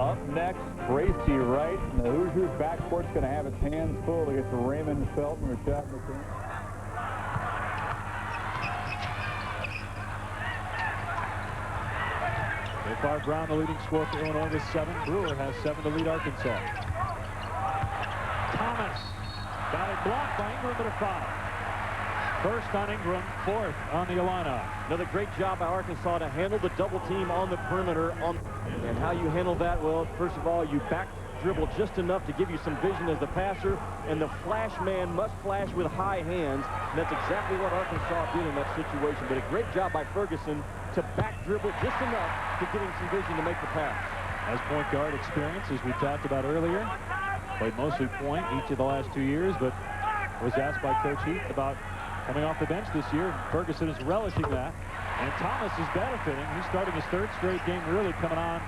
Up next, Tracy Wright. And the Hoosiers backcourt's going to have its hands full against Raymond Felton or Chad McCain. So far, Brown, the leading scorer for Illinois, with 7. Brewer has 7 to lead Arkansas. Thomas got it blocked by Ingram, but a foul. First on Ingram, 4th on the Illini. Another great job by Arkansas to handle the double team on the perimeter. And how you handle that, well, first of all, you back dribble just enough to give you some vision as the passer, and the flash man must flash with high hands, and that's exactly what Arkansas did in that situation. But a great job by Ferguson to back dribble just enough to give him some vision to make the pass. As point guard experience, as we talked about earlier, played mostly point each of the last 2 years, but was asked by Coach Heath about coming off the bench this year, and Ferguson is relishing that. And Thomas is benefiting. He's starting his 3rd straight game really coming on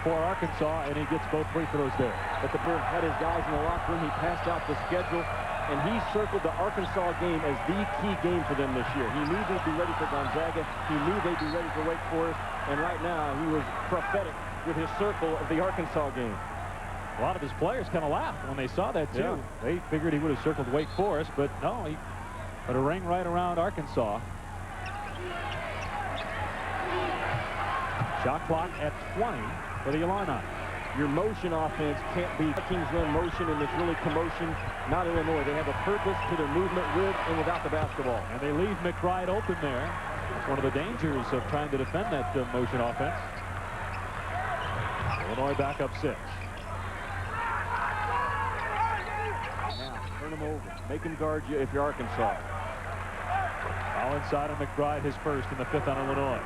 for Arkansas, and he gets both free throws there. But the Bird had his guys in the locker room. He passed out the schedule, and he circled the Arkansas game as the key game for them this year. He knew they'd be ready for Gonzaga. He knew they'd be ready for Wake Forest. And right now, he was prophetic with his circle of the Arkansas game. A lot of his players kind of laughed when they saw that, too. Yeah. They figured he would have circled Wake Forest, but no, he put a ring right around Arkansas. Shot clock at 20 for the Illini. Your motion offense can't be. Teams run motion, and it's really commotion. Not Illinois. They have a purpose to their movement with and without the basketball. And they leave McBride open there. That's one of the dangers of trying to defend that motion offense. Illinois back up 6. Now, turn them over. Make them guard you if you're Arkansas. All inside of McBride, his first in the 5th on Illinois.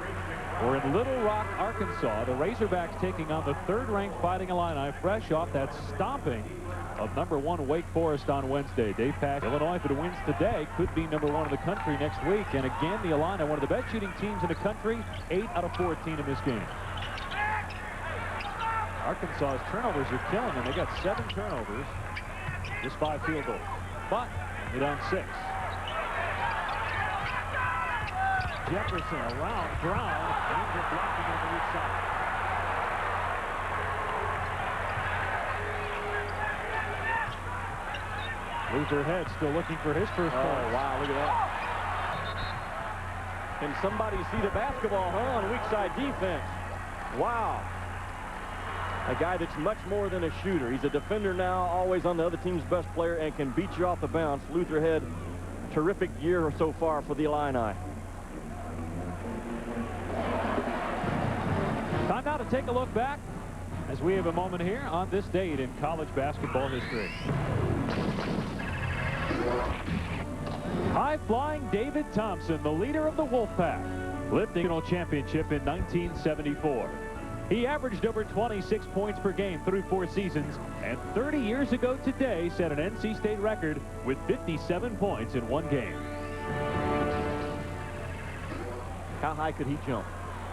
We're in Little Rock, Arkansas. The Razorbacks taking on the 3rd-ranked Fighting Illini, fresh off that stomping of #1 Wake Forest on Wednesday. Dave Pack, Illinois, if it wins today, could be #1 in the country next week. And again, the Illini, one of the best shooting teams in the country, 8 out of 14 in this game. Arkansas's turnovers are killing them. They got 7 turnovers, just 5 field goals. But they're down 6. Jefferson around Brown, and Ingram blocking on the weak side. Luther Head still looking for his first point. Oh, wow, look at that. Can somebody see the basketball, huh, on weak side defense? Wow. A guy that's much more than a shooter. He's a defender now, always on the other team's best player, and can beat you off the bounce. Luther Head, terrific year so far for the Illini. Time now to take a look back as we have a moment here on this date in college basketball history. High-flying David Thompson, the leader of the Wolfpack, lifting a championship in 1974. He averaged over 26 points per game through 4 seasons, and 30 years ago today set an NC State record with 57 points in 1 game. How high could he jump?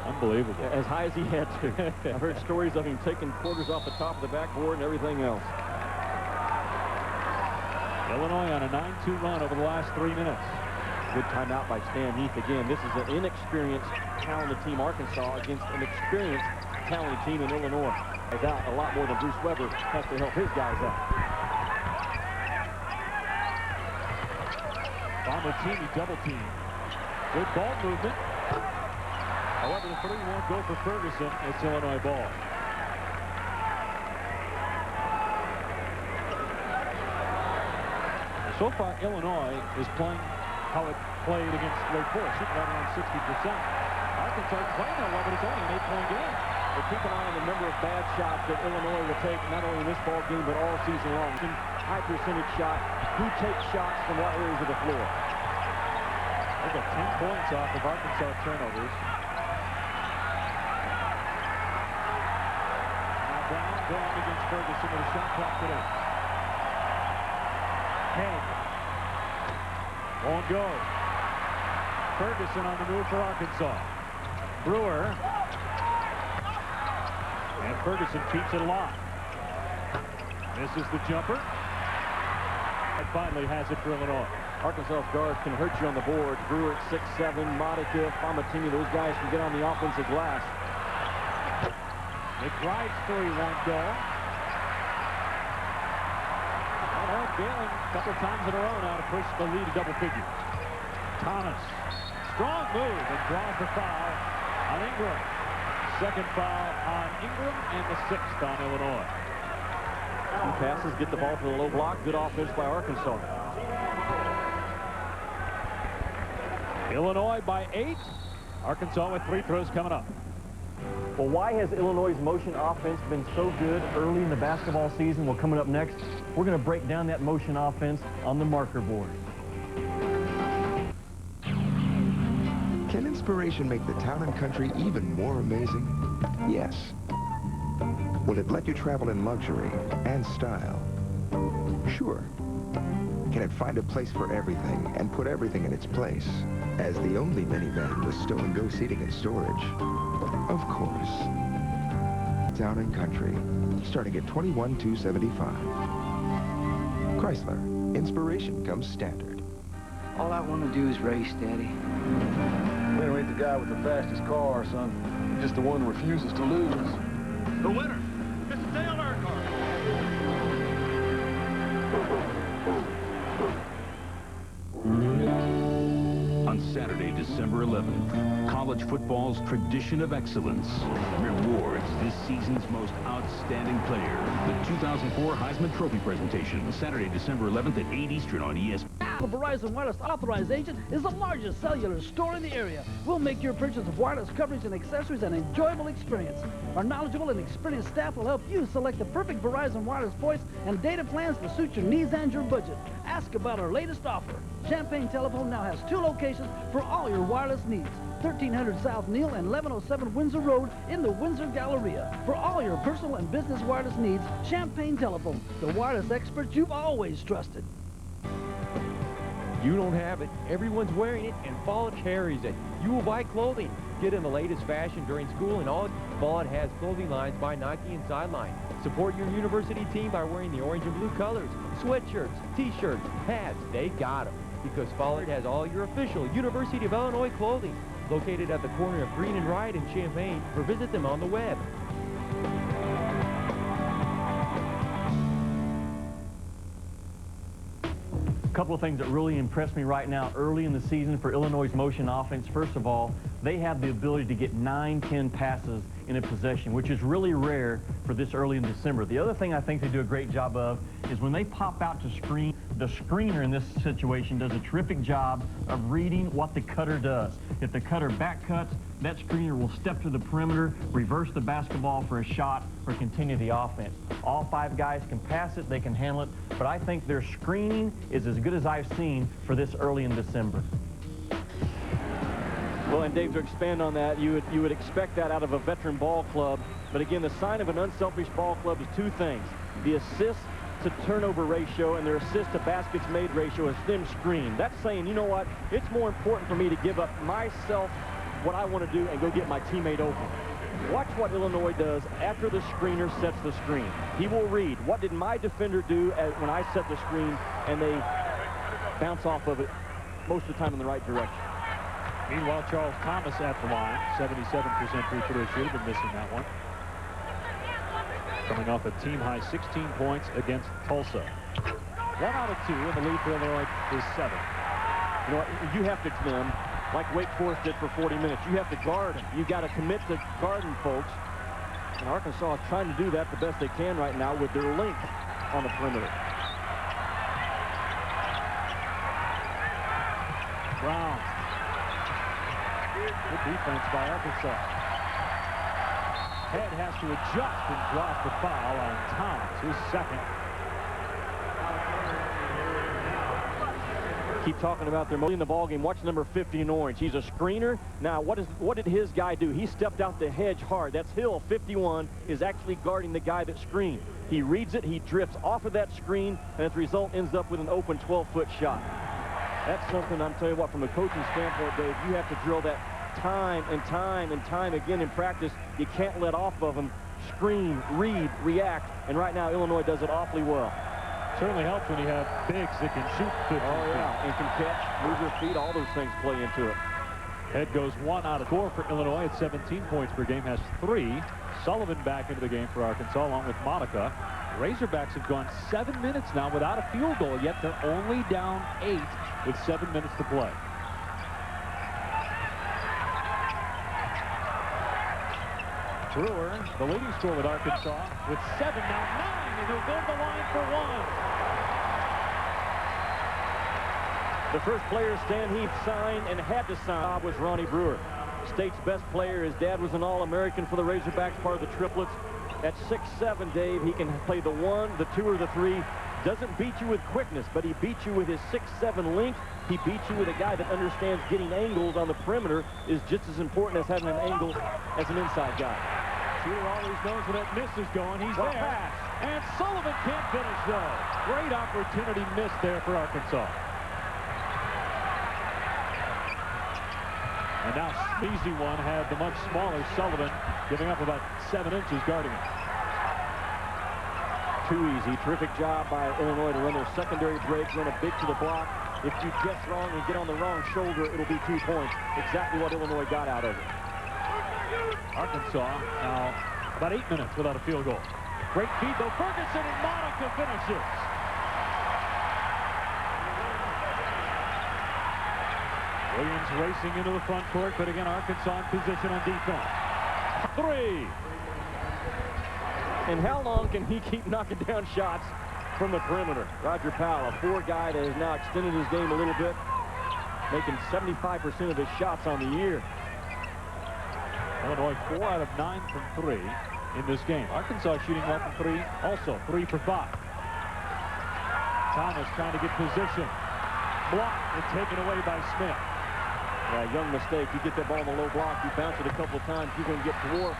Unbelievable. As high as he had to. I've heard stories of him taking quarters off the top of the backboard and everything else. Illinois on a 9-2 run over the last 3 minutes. Good timeout by Stan Heath again. This is an inexperienced, talented team, Arkansas, against an experienced, talented team in Illinois. I doubt a lot more than Bruce Weber has to help his guys out. Bomber-Teamy double team. Good ball movement. However, the 3 won't go for Ferguson. It's Illinois ball. So far, Illinois is playing how it played against Wake Forest, shooting right around 60%. Arkansas is playing that well, but it's only an 8-point game. But keep an eye on the number of bad shots that Illinois will take, not only in this ball game, but all season long. High percentage shot. Who takes shots from what areas of the floor? They got 10 points off of Arkansas turnovers. Now Brown going against Ferguson with a shot clock today. Head. Won't go. Ferguson on the move for Arkansas. Brewer. And Ferguson keeps it alive. Misses the jumper. And finally has it for Illinois. Arkansas guards can hurt you on the board. Brewer at 6'7", Modica, Famatini, those guys can get on the offensive glass. McBride's three won't go. Illinois failing a couple times in a row now to push the lead to double figures. Thomas, strong move and draws the foul on Ingram. Second foul on Ingram and the 6th on Illinois. Two passes, get the ball to the low block. Good offense by Arkansas. Illinois by 8. Arkansas with free throws coming up. Well, why has Illinois' motion offense been so good early in the basketball season? Well, coming up next, we're going to break down that motion offense on the marker board. Can inspiration make the town and country even more amazing? Yes. Will it let you travel in luxury and style? Sure. Can it find a place for everything and put everything in its place as the only minivan with stow-and-go seating and storage? Of course. Town and country, starting at $21,275. Chrysler, inspiration comes standard. All I want to do is race, Daddy. We ain't the guy with the fastest car, son. Just the one who refuses to lose. The winner, Mr. Dale Earnhardt. On Saturday, December 11th, college football's tradition of excellence rewards this season's most outstanding player. The 2004 Heisman Trophy presentation, Saturday, December 11th at 8 Eastern on ESPN. The Verizon Wireless Authorized Agent is the largest cellular store in the area. We'll make your purchase of wireless coverage and accessories an enjoyable experience. Our knowledgeable and experienced staff will help you select the perfect Verizon wireless voice and data plans to suit your needs and your budget. Ask about our latest offer. Champaign Telephone now has 2 locations for all your wireless needs. 1300 South Neal and 1107 Windsor Road in the Windsor Galleria. For all your personal and business wireless needs, Champaign Telephone, the wireless experts you've always trusted. You don't have it. Everyone's wearing it, and Follett carries it. You will buy clothing. Get in the latest fashion during school, and all Follett has clothing lines by Nike and Sideline. Support your university team by wearing the orange and blue colors. Sweatshirts, T-shirts, hats, they got them. Because Follett has all your official University of Illinois clothing. Located at the corner of Green and Riot in Champaign, or visit them on the web. A couple of things that really impressed me right now early in the season for Illinois' motion offense. First of all, they have the ability to get 9-10 passes in a possession, which is really rare for this early in December. The other thing I think they do a great job of is when they pop out to screen, the screener in this situation does a terrific job of reading what the cutter does. If the cutter back cuts, that screener will step to the perimeter, reverse the basketball for a shot, or continue the offense. All 5 guys can pass it, they can handle it, but I think their screening is as good as I've seen for this early in December. Well, and Dave, to expand on that, you would expect that out of a veteran ball club. But again, the sign of an unselfish ball club is 2 things. The assist to turnover ratio and their assist to baskets made ratio is thin screen. That's saying, you know what, it's more important for me to give up myself what I want to do and go get my teammate open. Watch what Illinois does after the screener sets the screen. He will read, what did my defender do when I set the screen, and they bounce off of it most of the time in the right direction. Meanwhile, Charles Thomas at the line, 77% free throw shooting, been missing that one. Coming off a team-high 16 points against Tulsa. 1 out of 2, and the lead for Illinois is 7. You know what, you have to, like Wake Forest did for 40 minutes, you have to guard them. You've got to commit to guarding folks. And Arkansas is trying to do that the best they can right now with their length on the perimeter. Brown. Good defense by Arkansas. Head has to adjust and draws the foul on Thomas, his second. Keep talking about their in the ball game. Watch number 50 in orange. He's a screener. Now, what did his guy do? He stepped out the hedge hard. That's Hill, 51, is actually guarding the guy that screened. He reads it, he drifts off of that screen, and as a result ends up with an open 12-foot shot. That's something, I'm telling you what, from a coaching standpoint, Dave, you have to drill that time and time and time again in practice. You can't let off of them. Screen, read, react, and right now Illinois does it awfully well. Certainly helps when you have bigs that can shoot 50 feet. Oh, yeah, and can catch, move your feet, all those things play into it. Head goes 1 out of 4 for Illinois at 17 points per game, has 3 Sullivan back into the game for Arkansas along with Monica. Razorbacks have gone 7 minutes now without a field goal, yet they're only down 8 with 7 minutes to play. Brewer, the leading scorer with Arkansas, with 7, now 9, and he'll go to the line for 1. The first player Stan Heath signed and had to sign was Ronnie Brewer. State's best player. His dad was an All-American for the Razorbacks, part of the triplets. At 6'7", Dave, he can play the 1, the 2, or the 3. Doesn't beat you with quickness, but he beats you with his 6'7" length. He beats you with a guy that understands getting angles on the perimeter is just as important as having an angle as an inside guy. Shooter always knows where that miss is going. He's there. Pass. And Sullivan can't finish, though. Great opportunity missed there for Arkansas. And now Easy One had the much smaller Sullivan, giving up about 7 inches guarding him. Too easy. Terrific job by Illinois to run their secondary break, run a big to the block. If you guess wrong and get on the wrong shoulder, it'll be 2 points. Exactly what Illinois got out of it. Arkansas now about 8 minutes without a field goal. Great feed, though. Ferguson and Monica finishes. Williams racing into the front court, but again, Arkansas in position on defense. 3. And how long can he keep knocking down shots from the perimeter? Roger Powell, a 4 guy that has now extended his game a little bit, making 75% of his shots on the year. Illinois 4 out of 9 from 3 in this game. Arkansas shooting well from 3, also 3 for 5. Thomas trying to get position. Blocked and taken away by Smith. Yeah, young mistake. You get that ball in the low block, you bounce it a couple of times, you're going to get dwarfed.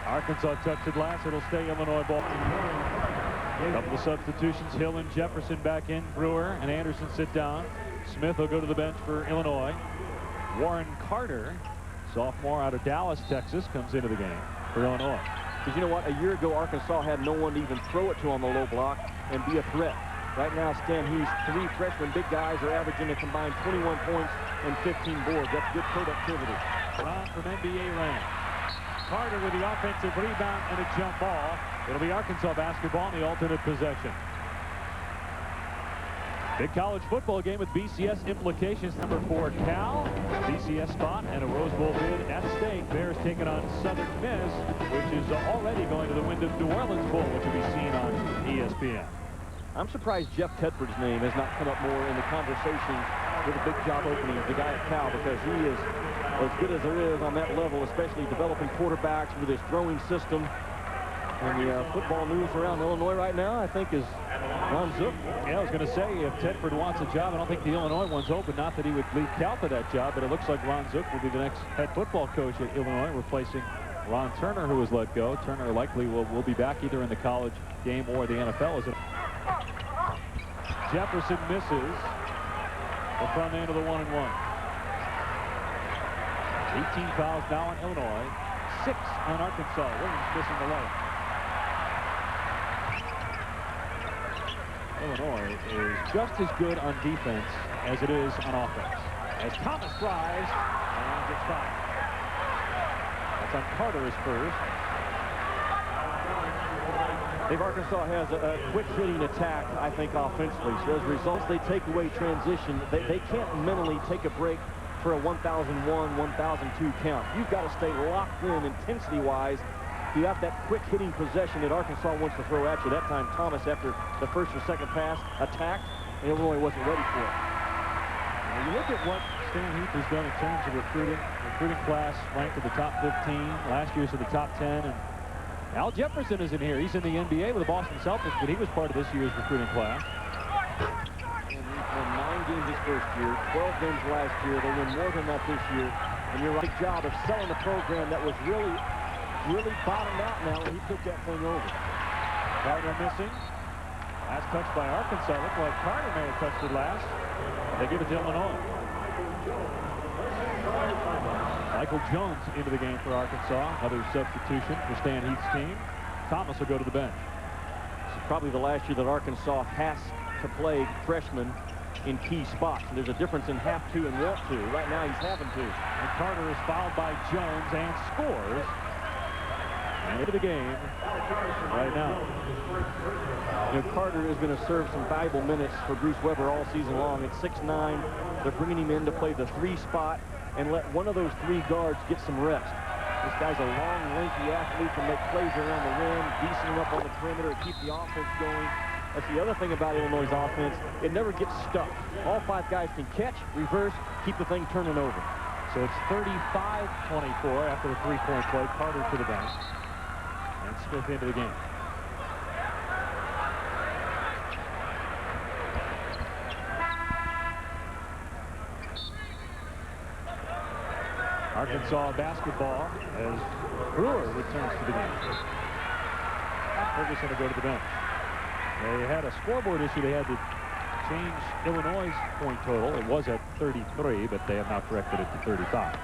Arkansas touched it last. It'll stay Illinois ball. A couple of substitutions. Hill and Jefferson back in. Brewer and Anderson sit down. Smith will go to the bench for Illinois. Warren Carter, sophomore out of Dallas, Texas, comes into the game for Illinois. Because you know what? A year ago, Arkansas had no one to even throw it to on the low block and be a threat. Right now, Stan Heath's 3 freshman big guys are averaging a combined 21 points and 15 boards. That's good productivity. Brown from NBA land. Carter with the offensive rebound and a jump ball. It'll be Arkansas basketball in the alternate possession. Big college football game with BCS implications. Number 4 Cal, BCS spot, and a Rose Bowl bid at stake. Bears taking on Southern Miss, which is already going to the Wyndham New Orleans Bowl, which will be seen on ESPN. I'm surprised Jeff Tedford's name has not come up more in the conversation with a big job opening of the guy at Cal, because he is as good as there is on that level, especially developing quarterbacks with his throwing system. And the football news around Illinois right now, I think, is Ron Zook. Yeah, I was going to say, if Tedford wants a job, I don't think the Illinois one's open. Not that he would leave Cal for that job, but it looks like Ron Zook will be the next head football coach at Illinois, replacing Ron Turner, who was let go. Turner likely will be back either in the college game or the NFL. Jefferson misses the front end of the 1-and-1. 18 fouls now on Illinois, 6 on Arkansas. Williams missing the layup. Illinois is just as good on defense as it is on offense. As Thomas drives and gets fouled. That's on Carter his first. Dave, Arkansas has a quick hitting attack, I think, offensively. So as a result, they take away transition. They can't mentally take a break for a 1001, 1002 count. You've got to stay locked in intensity-wise. You have that quick hitting possession that Arkansas wants to throw at you. That time, Thomas, after the first or second pass, attacked, and Illinois wasn't ready for it. Now you look at what Stan Heath has done in terms of recruiting class ranked in the top 15. Last year's in the top 10. And Al Jefferson is in here. He's in the NBA with the Boston Celtics, but he was part of this year's recruiting class. And he's won 9 games his first year, 12 games last year. They'll win more than that this year. And you're right, job of selling the program that was really bottomed out now when he took that thing over. Carter missing. Last touch by Arkansas. Looked like Carter may have touched it last. They give it to Illinois. Michael Jones into the game for Arkansas. Another substitution for Stan Heath's team. Thomas will go to the bench. This is probably the last year that Arkansas has to play freshmen in key spots. And there's a difference in have to and want to. Right now he's having to. And Carter is fouled by Jones and scores. into the game right now. You know, Carter is going to serve some valuable minutes for Bruce Weber all season long. At 6'9", they're bringing him in to play the 3 spot and let one of those 3 guards get some rest. This guy's a long, lanky athlete, can make plays around the rim, decent enough on the perimeter to keep the offense going. That's the other thing about Illinois' offense. It never gets stuck. All 5 guys can catch, reverse, keep the thing turning over. So it's 35-24 after the 3-point play. Carter to the bench. And Smith into the game. Arkansas basketball as Brewer returns to the game. Ferguson to go to the bench. They had a scoreboard issue. They had to change Illinois' point total. It was at 33, but they have now corrected it to 35.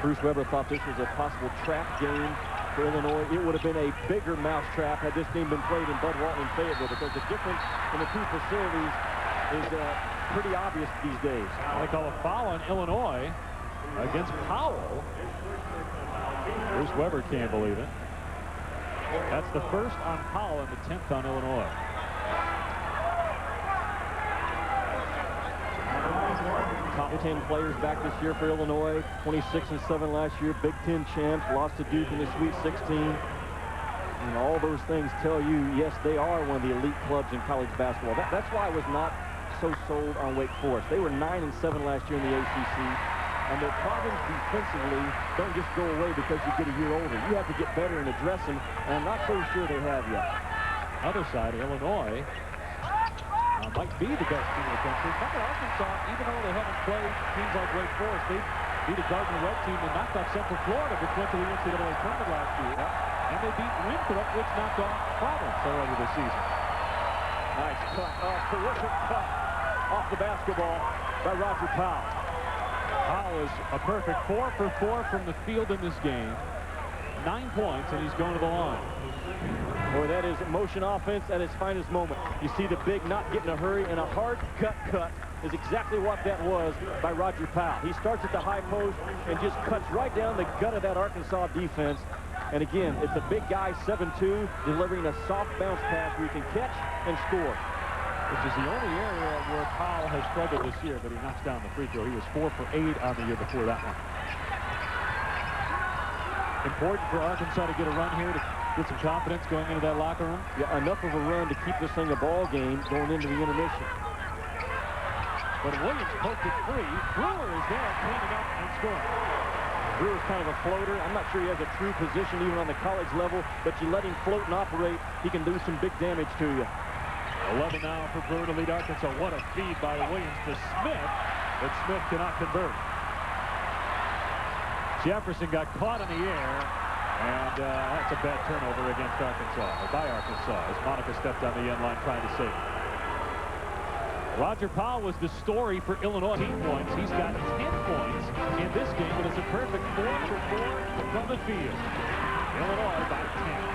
Bruce Weber thought this was a possible trap game for Illinois. It would have been a bigger mousetrap had this game been played in Bud Walton and Fayetteville, because the difference in the 2 facilities is pretty obvious these days. They call a foul on Illinois against Powell. Bruce Weber can't believe it. That's the first on Powell and the 10th on Illinois. Top 10 players back this year for Illinois. 26-7 last year. Big Ten champs. Lost to Duke in the Sweet 16. And all those things tell you, yes, they are one of the elite clubs in college basketball. That's why I was not so sold on Wake Forest. They were 9-7 last year in the ACC. And their problems defensively don't just go away because you get a year older. You have to get better and address them, and I'm not so sure they have yet. Other side, Illinois might be the best team in the country. Look at Arkansas, even though they haven't played teams like Wake Forest, they beat a Gardner Webb team and knocked off Central Florida, which went to the NCAA tournament last year. And they beat Winthrop, which knocked off Providence earlier this season. Nice cut, terrific cut off the basketball by Roger Powell. Powell is a perfect 4 for 4 from the field in this game. 9 points, and he's going to the line. Boy, that is motion offense at its finest moment. You see the big not get in a hurry, and a hard cut is exactly what that was by Roger Powell. He starts at the high post and just cuts right down the gut of that Arkansas defense. And again, it's a big guy, 7'2", delivering a soft bounce pass where he can catch and score. Which is the only area where Powell has struggled this year, but he knocks down the free throw. He was 4 for 8 on the year before that one. Important for Arkansas to get a run here to get some confidence going into that locker room. Yeah, enough of a run to keep this thing a ball game going into the intermission. But Williams poked it free. Brewer is there cleaning up and scoring. Brewer's kind of a floater. I'm not sure he has a true position even on the college level, but you let him float and operate, he can do some big damage to you. 11 now for Brewer to lead Arkansas. What a feed by Williams to Smith, but Smith cannot convert. Jefferson got caught in the air, and that's a bad turnover against Arkansas, or by Arkansas, as Monica stepped on the end line trying to save it. Roger Powell was the story for Illinois. 18 points. He's got 10 points in this game, but it's a perfect 4 for 4 from the field. Illinois by 10.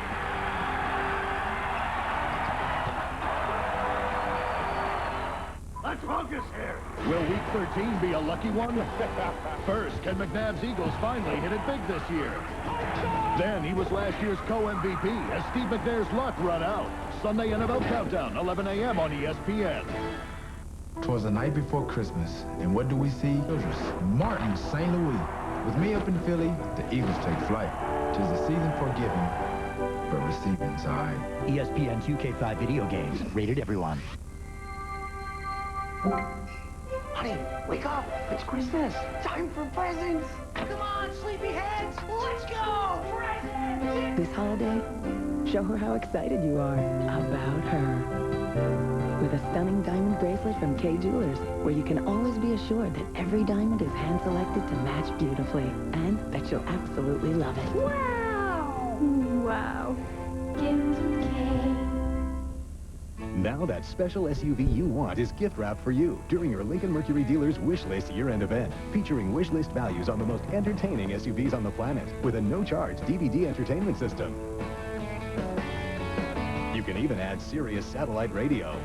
Let's focus here. Will Week 13 be a lucky one? First, can McNabb's Eagles finally hit it big this year? Then he was last year's co-MVP as Steve McNair's luck run out. Sunday NFL Countdown, 11 a.m. on ESPN. 'Twas the night before Christmas, and what do we see? Martin, St. Louis. With me up in Philly, the Eagles take flight. 'Tis the season for giving, but receiving's all right. ESPN 2K5 video games, rated everyone. Honey, wake up. It's Christmas. Time for presents. Come on, sleepyheads. Let's go. Presents. This holiday, show her how excited you are about her. With a stunning diamond bracelet from Kay Jewelers, where you can always be assured that every diamond is hand-selected to match beautifully, and that you'll absolutely love it. Wow. Wow. Gift Kay. Now that special SUV you want is gift wrapped for you during your Lincoln Mercury dealer's wish list year-end event, featuring wish list values on the most entertaining SUVs on the planet with a no-charge DVD entertainment system. You can even add Sirius satellite radio.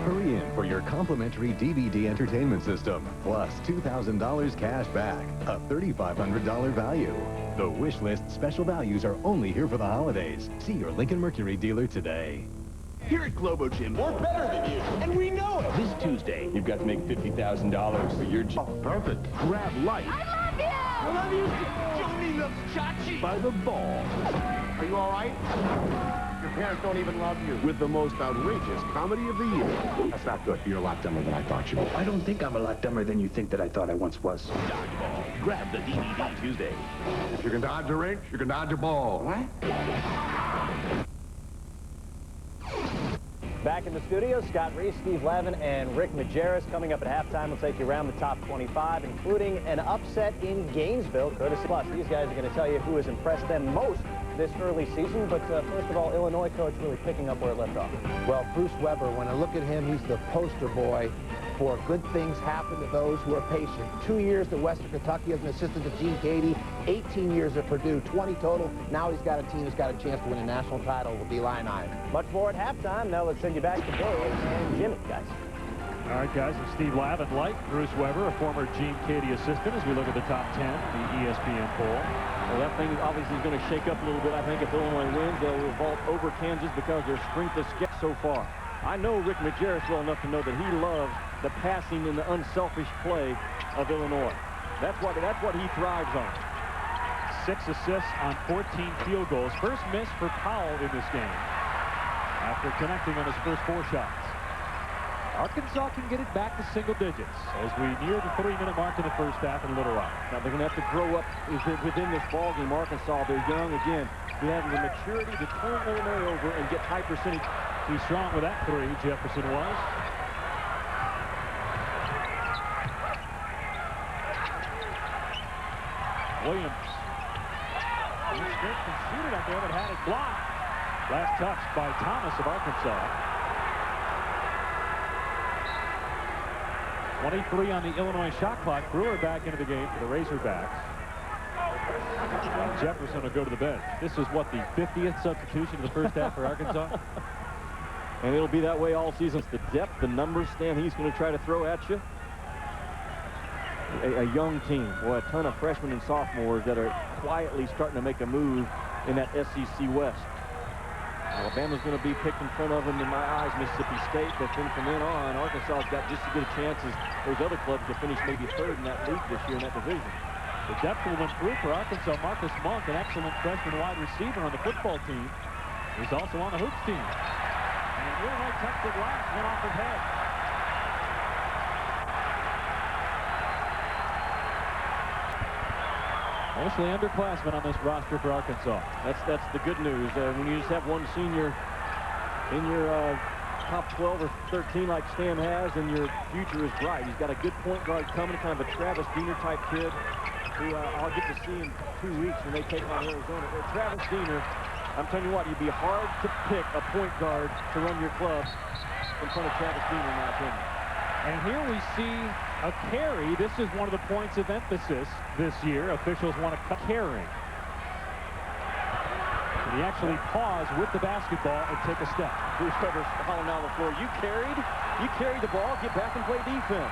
Hurry in for your complimentary DVD entertainment system, plus $2,000 cash back, a $3,500 value. The wish list special values are only here for the holidays. See your Lincoln Mercury dealer today. Here at Globo Gym, we're better than you, and we know it. This Tuesday, you've got to make $50,000 for your gym. Perfect. Grab life I love you. Joni loves Chachi. by the ball. Are you all right? Your parents don't even love you. With the most outrageous comedy of the year. That's not good. You're a lot dumber than I thought you were. I don't think I'm a lot dumber than you think that I thought I once was. Dodgeball. Grab the DVD Tuesday. If you can dodge a wrench, you can dodge a ball. What? Back in the studio, Scott Reese, Steve Lavin, and Rick Majerus. Coming up at halftime, we'll take you around the top 25, including an upset in Gainesville. Courtesy Plus, these guys are going to tell you who has impressed them most this early season. But first of all, Illinois coach really picking up where it left off. Well, Bruce Weber, when I look at him, he's the poster boy for good things happen to those who are patient. 2 years at Western Kentucky as an assistant to Gene Cady, 18 years at Purdue, 20 total. Now he's got a team that's got a chance to win a national title with the Illini. Much more at halftime. Now let's send you back to Dave and Jimmy, guys. All right, guys, and Steve Lavin, like Bruce Weber, a former Gene Cady assistant, as we look at the top 10, the ESPN poll. Well, that thing obviously is going to shake up a little bit. I think if Illinois wins, they'll revolt over Kansas because their strength of schedule so far. I know Rick Majerus well enough to know that he loves the passing and the unselfish play of Illinois. That's what he thrives on. 6 assists on 14 field goals. First miss for Powell in this game after connecting on his first 4 shots. Arkansas can get it back to single digits as we near the 3-minute mark in the first half in Little Rock. Now they're going to have to grow up within this ball game. Arkansas, they're young again. They have the maturity to turn Illinois over and get high percentage. Too strong with that 3, Jefferson was. Williams. Can shoot it up there, but had it blocked. Last touch by Thomas of Arkansas. 23 on the Illinois shot clock. Brewer back into the game for the Razorbacks. And Jefferson will go to the bench. This is what, the 50th substitution in the first half for Arkansas? And it'll be that way all season. It's the depth, the numbers, Stan, he's going to try to throw at you. A young team. Boy, a ton of freshmen and sophomores that are quietly starting to make a move in that SEC West. Alabama's going to be picked in front of them in my eyes. Mississippi State, but then from then on, Arkansas's got just as good a chance as those other clubs to finish maybe 3rd in that league this year in that division. The depth will improve for Arkansas. Marcus Monk, an excellent freshman wide receiver on the football team, is also on the hoops team. And Illinois touched it last, went off his head. Mostly underclassmen on this roster for Arkansas. That's the good news. When you just have one senior in your top 12 or 13 like Stan has, and your future is bright. He's got a good point guard coming, kind of a Travis Diener type kid, who I'll get to see in 2 weeks when they take on Arizona. Travis Diener, I'm telling you what, you'd be hard to pick a point guard to run your club in front of Travis Diener, in my opinion. And here we see a carry. This is one of the points of emphasis this year. Officials want to cut carrying. And he actually paused with the basketball and take a step. Bruce Weber's calling down the floor. You carried the ball, get back and play defense.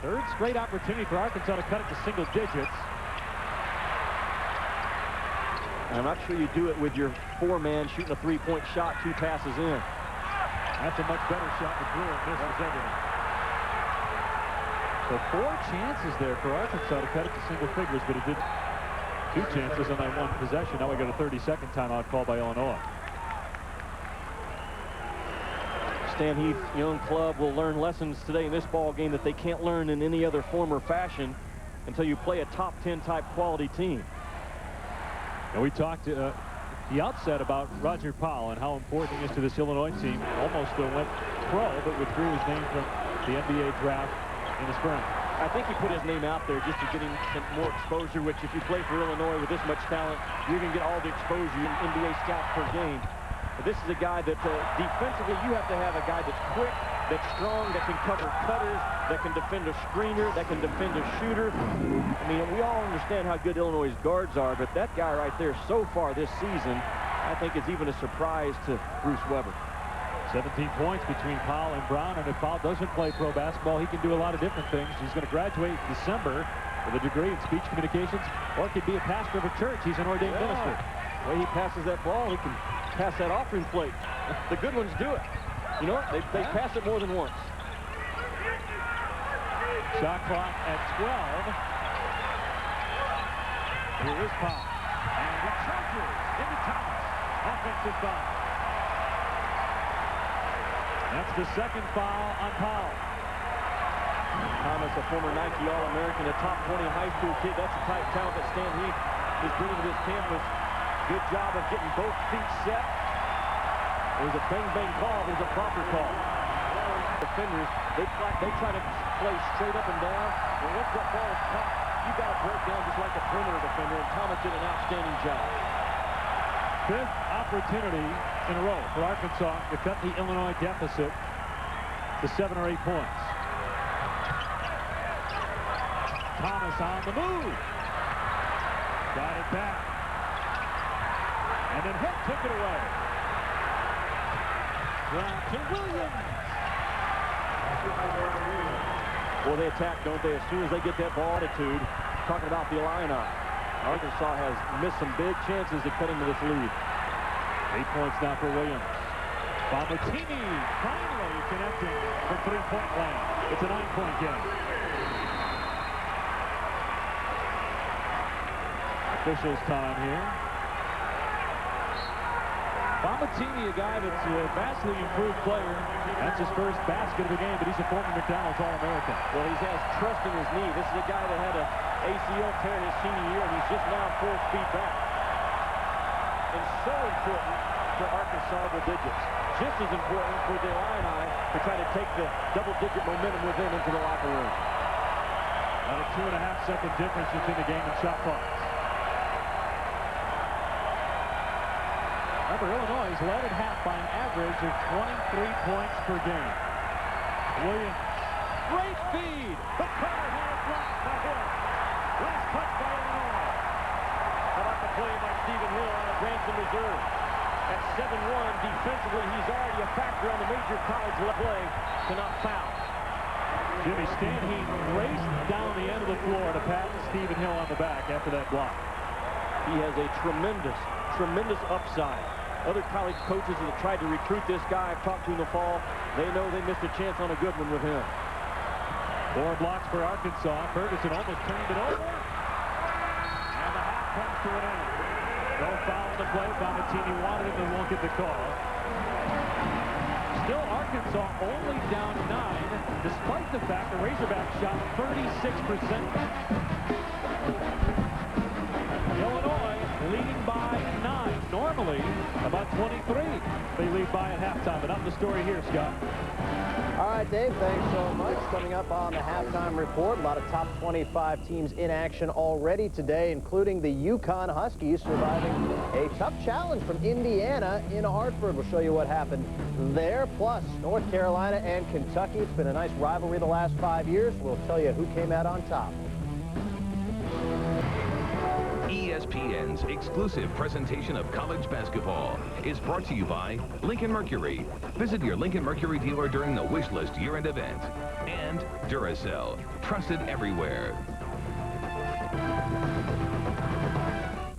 Third straight opportunity for Arkansas to cut it to single digits. I'm not sure you do it with your 4-man shooting a 3-point shot 2 passes in. That's a much better shot than Brewer. Misses everything. So 4 chances there for Arkansas to cut it to single figures, but it did 2 chances on that 1 possession. Now we got a 30-second timeout called by Illinois. Stan Heath's young club will learn lessons today in this ball game that they can't learn in any other form or fashion until you play a top 10 type quality team. And we talked at the outset about Roger Powell and how important he is to this Illinois team. Almost went pro, but withdrew his name from the NBA draft in the spring. I think he put his name out there just to get him some more exposure, which if you play for Illinois with this much talent, you're going to get all the exposure in NBA scouts per game. But this is a guy that defensively, you have to have a guy that's quick, that's strong, that can cover cutters, that can defend a screener, that can defend a shooter. I mean, we all understand how good Illinois' guards are, but that guy right there so far this season, I think is even a surprise to Bruce Weber. 17 points between Powell and Brown, and if Powell doesn't play pro basketball, he can do a lot of different things. He's going to graduate in December with a degree in speech communications, or could be a pastor of a church. He's an ordained minister. The way he passes that ball, he can pass that offering plate. The good ones do it. You know what? They pass it more than once. Shot clock at 12. Here is Powell. And he charges into Thomas. Offensive foul. That's the second foul on Powell. Thomas, a former Nike All-American, a top 20 high school kid. That's the type of talent that Stan Heath is bringing to this campus. Good job of getting both feet set. There's a bang-bang call. There's a proper call. Defenders, they try to play straight up and down. And once that ball is caught, you got to break down just like a perimeter defender. And Thomas did an outstanding job. Fifth opportunity in a row for Arkansas to cut the Illinois deficit to 7 or 8 points. Thomas on the move. Got it back. And then Hick took it away. Brown to Williams. Well, they attack, don't they? As soon as they get that ball attitude, talking about the Illini. Arkansas has missed some big chances to cut into this lead. 8 points now for Williams. Bamatini finally connecting from three-point land. It's a 9-point game. Officials time here. Bamatini, a guy that's a vastly improved player. That's his first basket of the game, but he's a former McDonald's All-American. Well, he has trust in his knee. This is a guy that had an ACL tear his senior year, and he's just now full speed back. And so important for Arkansas double digits. Just as important for the Illini to try to take the double-digit momentum with them into the locker room. About a 2.5-second difference between the game and shot clocks. Remember, Illinois is led at half by an average of 23 points per game. Williams, great feed, but Carter had it blocked by Hill. Last touch by Illinois. How about the play by Stephen Hill out of Branson, Missouri? At 7-1, defensively, he's already a factor on the major college play to not foul. Jimmy Stanheim raced down the end of the floor to pat Stephen Hill on the back after that block. He has a tremendous upside. Other college coaches that have tried to recruit this guy, I've talked to in the fall, they know they missed a chance on a good one with him. 4 blocks for Arkansas. Ferguson almost turned it over. And the half comes to an end. No foul in the play. Bamatini wanted it and won't get the call. Still Arkansas only down 9, despite the fact the Razorbacks shot 36%. Illinois leading by 9. Normally, about 23 they lead by at halftime. But up the story here, Scott. All right, Dave, thanks so much. Coming up on the halftime report, a lot of top 25 teams in action already today, including the UConn Huskies surviving a tough challenge from Indiana in Hartford. We'll show you what happened there. Plus, North Carolina and Kentucky. It's been a nice rivalry the last 5 years. We'll tell you who came out on top. ESPN's exclusive presentation of college basketball is brought to you by Lincoln Mercury. Visit your Lincoln Mercury dealer during the Wish List year-end event. And Duracell, trusted everywhere.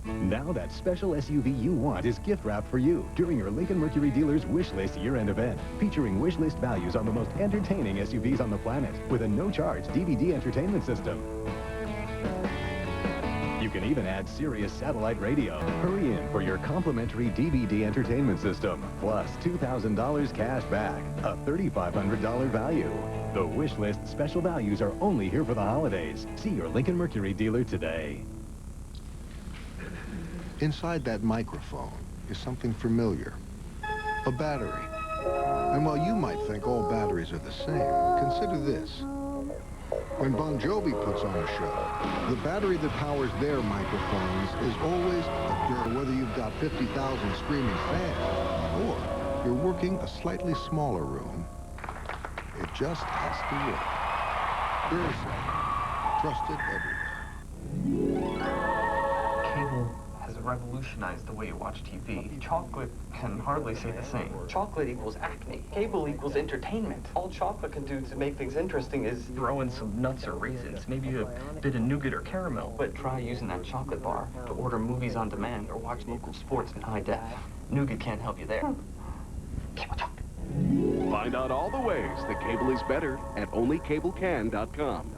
Now that special SUV you want is gift wrapped for you during your Lincoln Mercury dealer's Wish List year-end event, featuring Wish List values on the most entertaining SUVs on the planet with a no-charge DVD entertainment system. You can even add Sirius satellite radio. Hurry in for your complimentary DVD entertainment system, plus $2,000 cash back, a $3,500 value. The Wish List special values are only here for the holidays. See your Lincoln Mercury dealer today. Inside that microphone is something familiar, a battery. And while you might think all batteries are the same, consider this. When Bon Jovi puts on a show, the battery that powers their microphones is always a girl, whether you've got 50,000 screaming fans or you're working a slightly smaller room. It just has to work. Duracell, trusted everywhere. Cable has a revolution. revolutionized the way you watch TV. Chocolate can hardly say the same. Chocolate equals acne. Cable equals entertainment. All chocolate can do to make things interesting is throw in some nuts or raisins, maybe a bit of nougat or caramel. But try using that chocolate bar to order movies on demand or watch local sports in high def. Nougat can't help you there. Find out all the ways that cable is better at onlycablecan.com.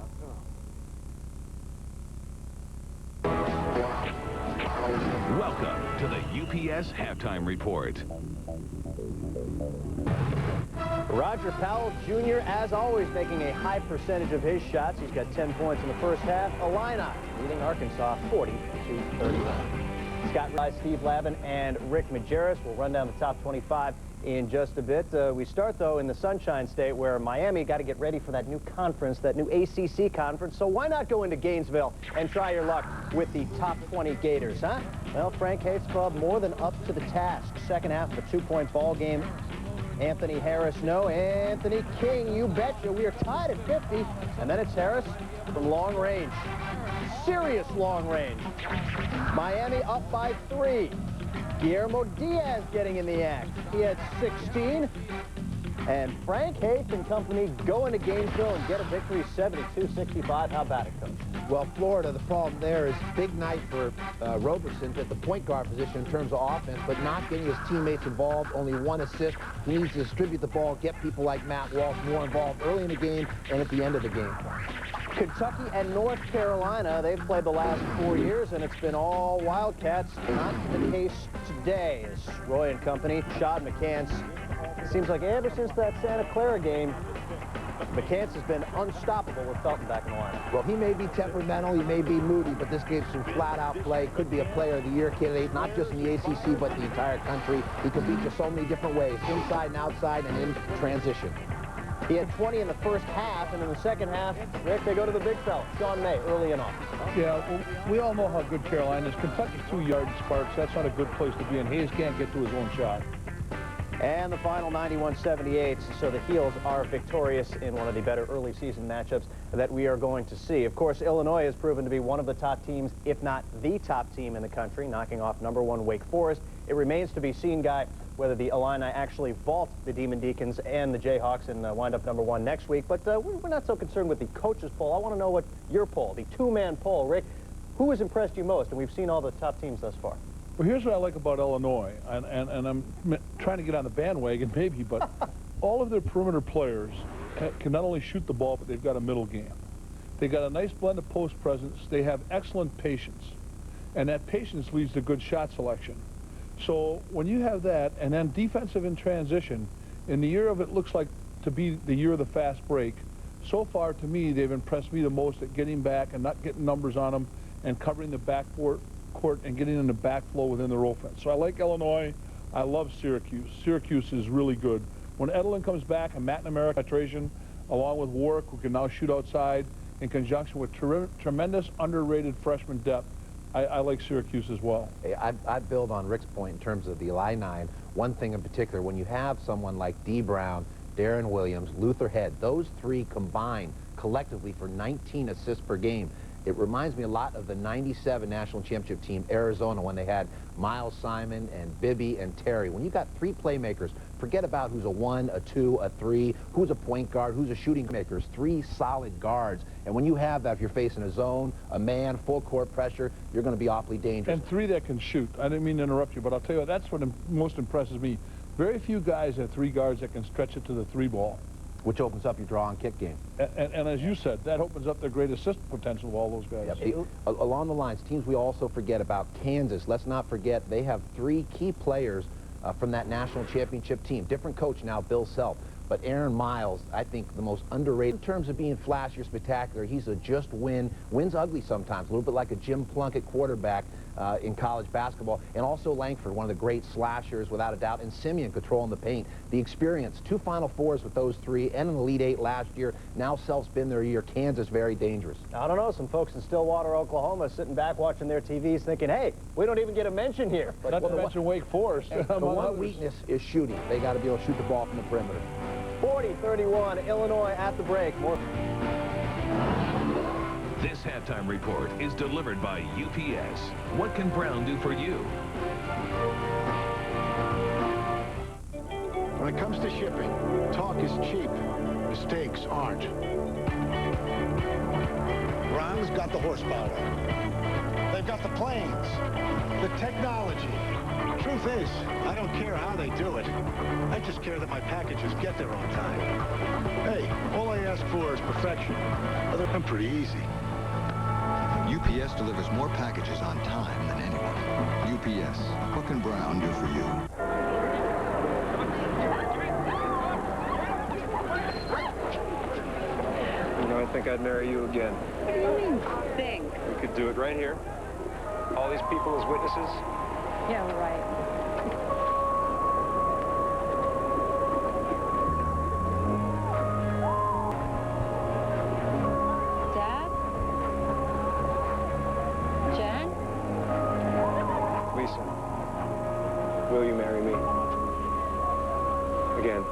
Welcome to the UPS Halftime Report. Roger Powell Jr., as always, making a high percentage of his shots. He's got 10 points in the first half. Illini leading Arkansas 40-31. Scott Rice, Steve Lavin, and Rick Majerus will run down the top 25 in just a bit. We start, though, in the Sunshine State, where Miami got to get ready for that new conference, that new ACC conference. So why not go into Gainesville and try your luck with the top 20 Gators, huh? Well, Frank Haith's club more than up to the task. Second half of a 2-point ball game. Anthony Harris, no. Anthony King, you betcha. We are tied at 50. And then it's Harris from long range. Serious long range. Miami up by 3. Guillermo Diaz getting in the act. He had 16. And Frank Haith and company go into Gainesville and get a victory 72-65. How about it, Coach? Well, Florida, the problem there is big night for Roberson at the point guard position in terms of offense, but not getting his teammates involved, only 1 assist. He needs to distribute the ball, get people like Matt Walsh more involved early in the game and at the end of the game. Kentucky and North Carolina, they've played the last 4 years, and it's been all Wildcats. Not the case today, as Roy and company, Shad McCants. It seems like ever since that Santa Clara game, McCants has been unstoppable with Felton back in the lineup. Well, he may be temperamental, he may be moody, but this game's some flat-out play. Could be a Player of the Year candidate, not just in the ACC, but the entire country. He can beat you so many different ways, inside and outside and in transition. He had 20 in the first half, and in the second half, Rick, they go to the big fella, Sean May, early and often. Yeah, well, we all know how good Carolina is. Kentucky's 2-yard sparks. That's not a good place to be, and Hayes can't get to his own shot. And the final 91-78, so the Heels are victorious in one of the better early season matchups that we are going to see. Of course, Illinois has proven to be one of the top teams, if not the top team in the country, knocking off #1 Wake Forest. It remains to be seen, Guy, whether the Illini actually vault the Demon Deacons and the Jayhawks and wind up #1 next week. But we're not so concerned with the coaches' poll. I want to know what your poll, the 2-man poll, Rick, who has impressed you most? And we've seen all the top teams thus far. Well, here's what I like about Illinois, and I'm trying to get on the bandwagon maybe, but all of their perimeter players can not only shoot the ball, but they've got a middle game. They've got a nice blend of post presence. They have excellent patience, and that patience leads to good shot selection. So when you have that, and then defensive in transition, in the year of it looks like to be the year of the fast break, so far to me they've impressed me the most at getting back and not getting numbers on them and covering the backcourt and getting in the backflow within their offense. So I like Illinois. I love Syracuse. Syracuse is really good. When Edelin comes back and Matt and America penetration, along with Warwick, who can now shoot outside, in conjunction with tremendous underrated freshman depth, I like Syracuse as well. Hey, I build on Rick's point in terms of the Illini. One thing in particular, when you have someone like D. Brown, Darren Williams, Luther Head, those 3 combined collectively for 19 assists per game, it reminds me a lot of the '97 national championship team, Arizona, when they had Miles Simon and Bibby and Terry. When you got 3 playmakers, forget about who's a 1, a 2, a 3, who's a point guard, who's a shooting maker. 3 solid guards. And when you have that, if you're facing a zone, a man, full court pressure, you're going to be awfully dangerous. And 3 that can shoot. I didn't mean to interrupt you, but I'll tell you what, that's what most impresses me. Very few guys have 3 guards that can stretch it to the 3 ball. Which opens up your draw and kick game. And as you said, that opens up their great assist potential of all those guys. Yep. Along the lines, teams we also forget about, Kansas. Let's not forget they have 3 key players from that national championship team. Different coach now, Bill Self. But Aaron Miles, I think the most underrated in terms of being flashy or spectacular. He's a just win. Wins ugly sometimes, a little bit like a Jim Plunkett quarterback in college basketball. And also Langford, one of the great slashers without a doubt. And Simeon controlling the paint. The experience, 2 Final Fours with those 3 and an Elite 8 last year. Now Self's been their year. Kansas, very dangerous. I don't know. Some folks in Stillwater, Oklahoma sitting back watching their TVs thinking, hey, we don't even get a mention here. But not to mention Wake Forest. The one weakness is shooting. They got to be able to shoot the ball from the perimeter. 40-31, Illinois at the break. More. This halftime report is delivered by UPS. What can Brown do for you? When it comes to shipping, talk is cheap. Mistakes aren't. Brown's got the horsepower. They've got the planes, the technology. Truth is, I don't care how they do it. I just care that my packages get there on time. Hey, all I ask for is perfection. I'm pretty easy. UPS delivers more packages on time than anyone. UPS, what can Brown do for you? You know, I think I'd marry you again. What do you mean, think? We could do it right here. All these people as witnesses. Yeah, right. Dad? Jen? Lisa, will you marry me? Again.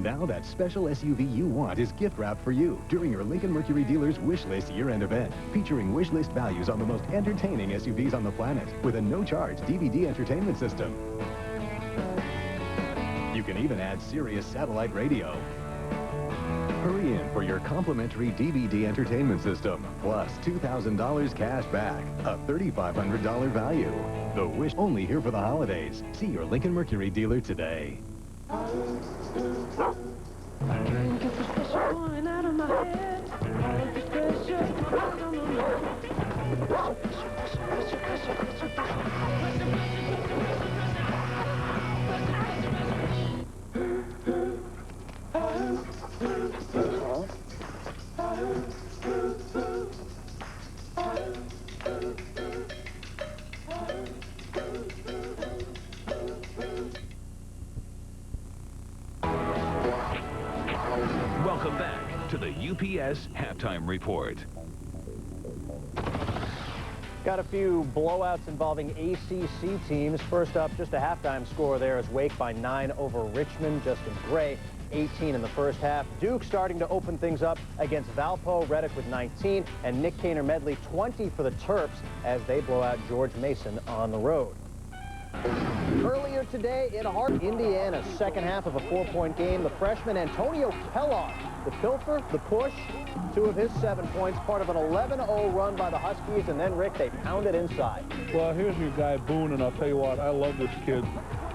Now that special SUV you want is gift wrapped for you during your Lincoln Mercury dealer's wish list year-end event, featuring wish list values on the most entertaining SUVs on the planet with a no-charge DVD entertainment system. You can even add Sirius satellite radio. Hurry in for your complimentary DVD entertainment system, plus $2,000 cash back, a $3,500 value. The wish only here for the holidays. See your Lincoln Mercury dealer today. Welcome back to the UPS Halftime Report. Got a few blowouts involving ACC teams. First up, just a halftime score there as Wake by 9 over Richmond. Justin Gray, 18 in the first half. Duke starting to open things up against Valpo. Reddick with 19. And Nick Kaner-Medley, 20 for the Terps as they blow out George Mason on the road. Earlier today in Hart, Indiana, second half of a 4-point game. The freshman Antonio Kellogg, the pilfer, the push, 2 of his 7 points, part of an 11-0 run by the Huskies, and then, Rick, they pounded inside. Well, here's your guy, Boone, and I'll tell you what, I love this kid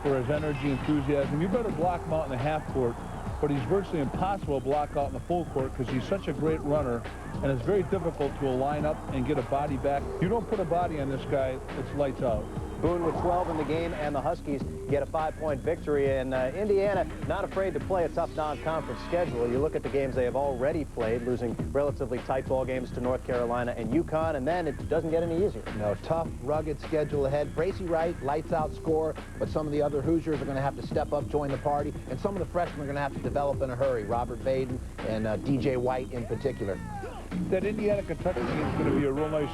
for his energy, enthusiasm. You better block him out in the half court, but he's virtually impossible to block out in the full court because he's such a great runner, and it's very difficult to line up and get a body back. You don't put a body on this guy, it's lights out. Boone with 12 in the game, and the Huskies get a 5-point victory. And Indiana not afraid to play a tough non-conference schedule. You look at the games they have already played, losing relatively tight ball games to North Carolina and UConn, and then it doesn't get any easier. No, tough, rugged schedule ahead. Bracy Wright, lights out score, but some of the other Hoosiers are going to have to step up, join the party, and some of the freshmen are going to have to develop in a hurry. Robert Baden and DJ White in particular. That Indiana-Kentucky game is going to be a real nice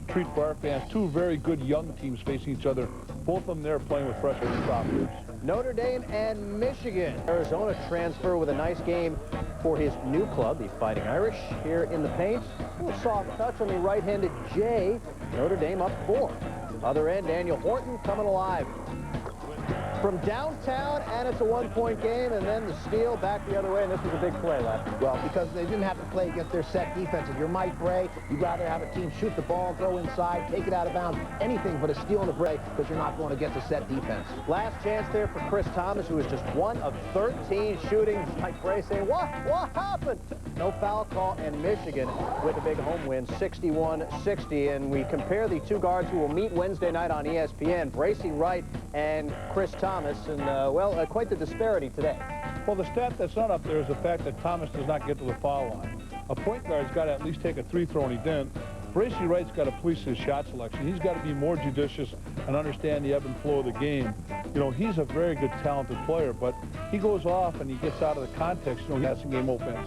treat for our fans. 2 very good young teams facing each other. Both of them there playing with freshmen and sophomores. Notre Dame and Michigan. Arizona transfer with a nice game for his new club, the Fighting Irish, here in the paint. A little soft touch on the right-handed Jay. Notre Dame up 4. Other end, Daniel Horton coming alive from downtown, and it's a 1-point game, and then the steal back the other way, and this was a big play last night. Well, because they didn't have to play against their set defense. If you're Mike Bray, you'd rather have a team shoot the ball, go inside, take it out of bounds, anything but a steal and a break, because you're not going against a set defense. Last chance there for Chris Thomas, who is just 1 of 13 shooting. Mike Bray saying, what happened? No foul call, and Michigan with a big home win, 61-60. And we compare the 2 guards who will meet Wednesday night on ESPN, Bracy Wright and Chris Thomas, and, well, quite the disparity today. Well, the stat that's not up there is the fact that Thomas does not get to the foul line. A point guard's got to at least take a 3 throw, and he didn't. Bracy Wright's got to police his shot selection. He's got to be more judicious and understand the ebb and flow of the game. You know, he's a very good, talented player, but he goes off and he gets out of the context. You know, he has some game offense.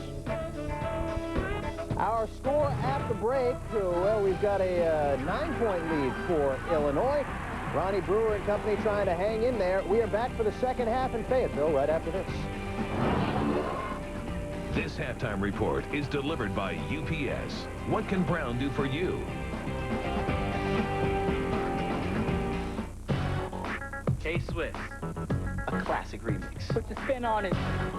Our score at the break, well, we've got a 9-point lead for Illinois. Ronnie Brewer and company trying to hang in there. We are back for the second half in Fayetteville right after this. This halftime report is delivered by UPS. What can Brown do for you? K-Swiss. A classic remix. Put the spin on it.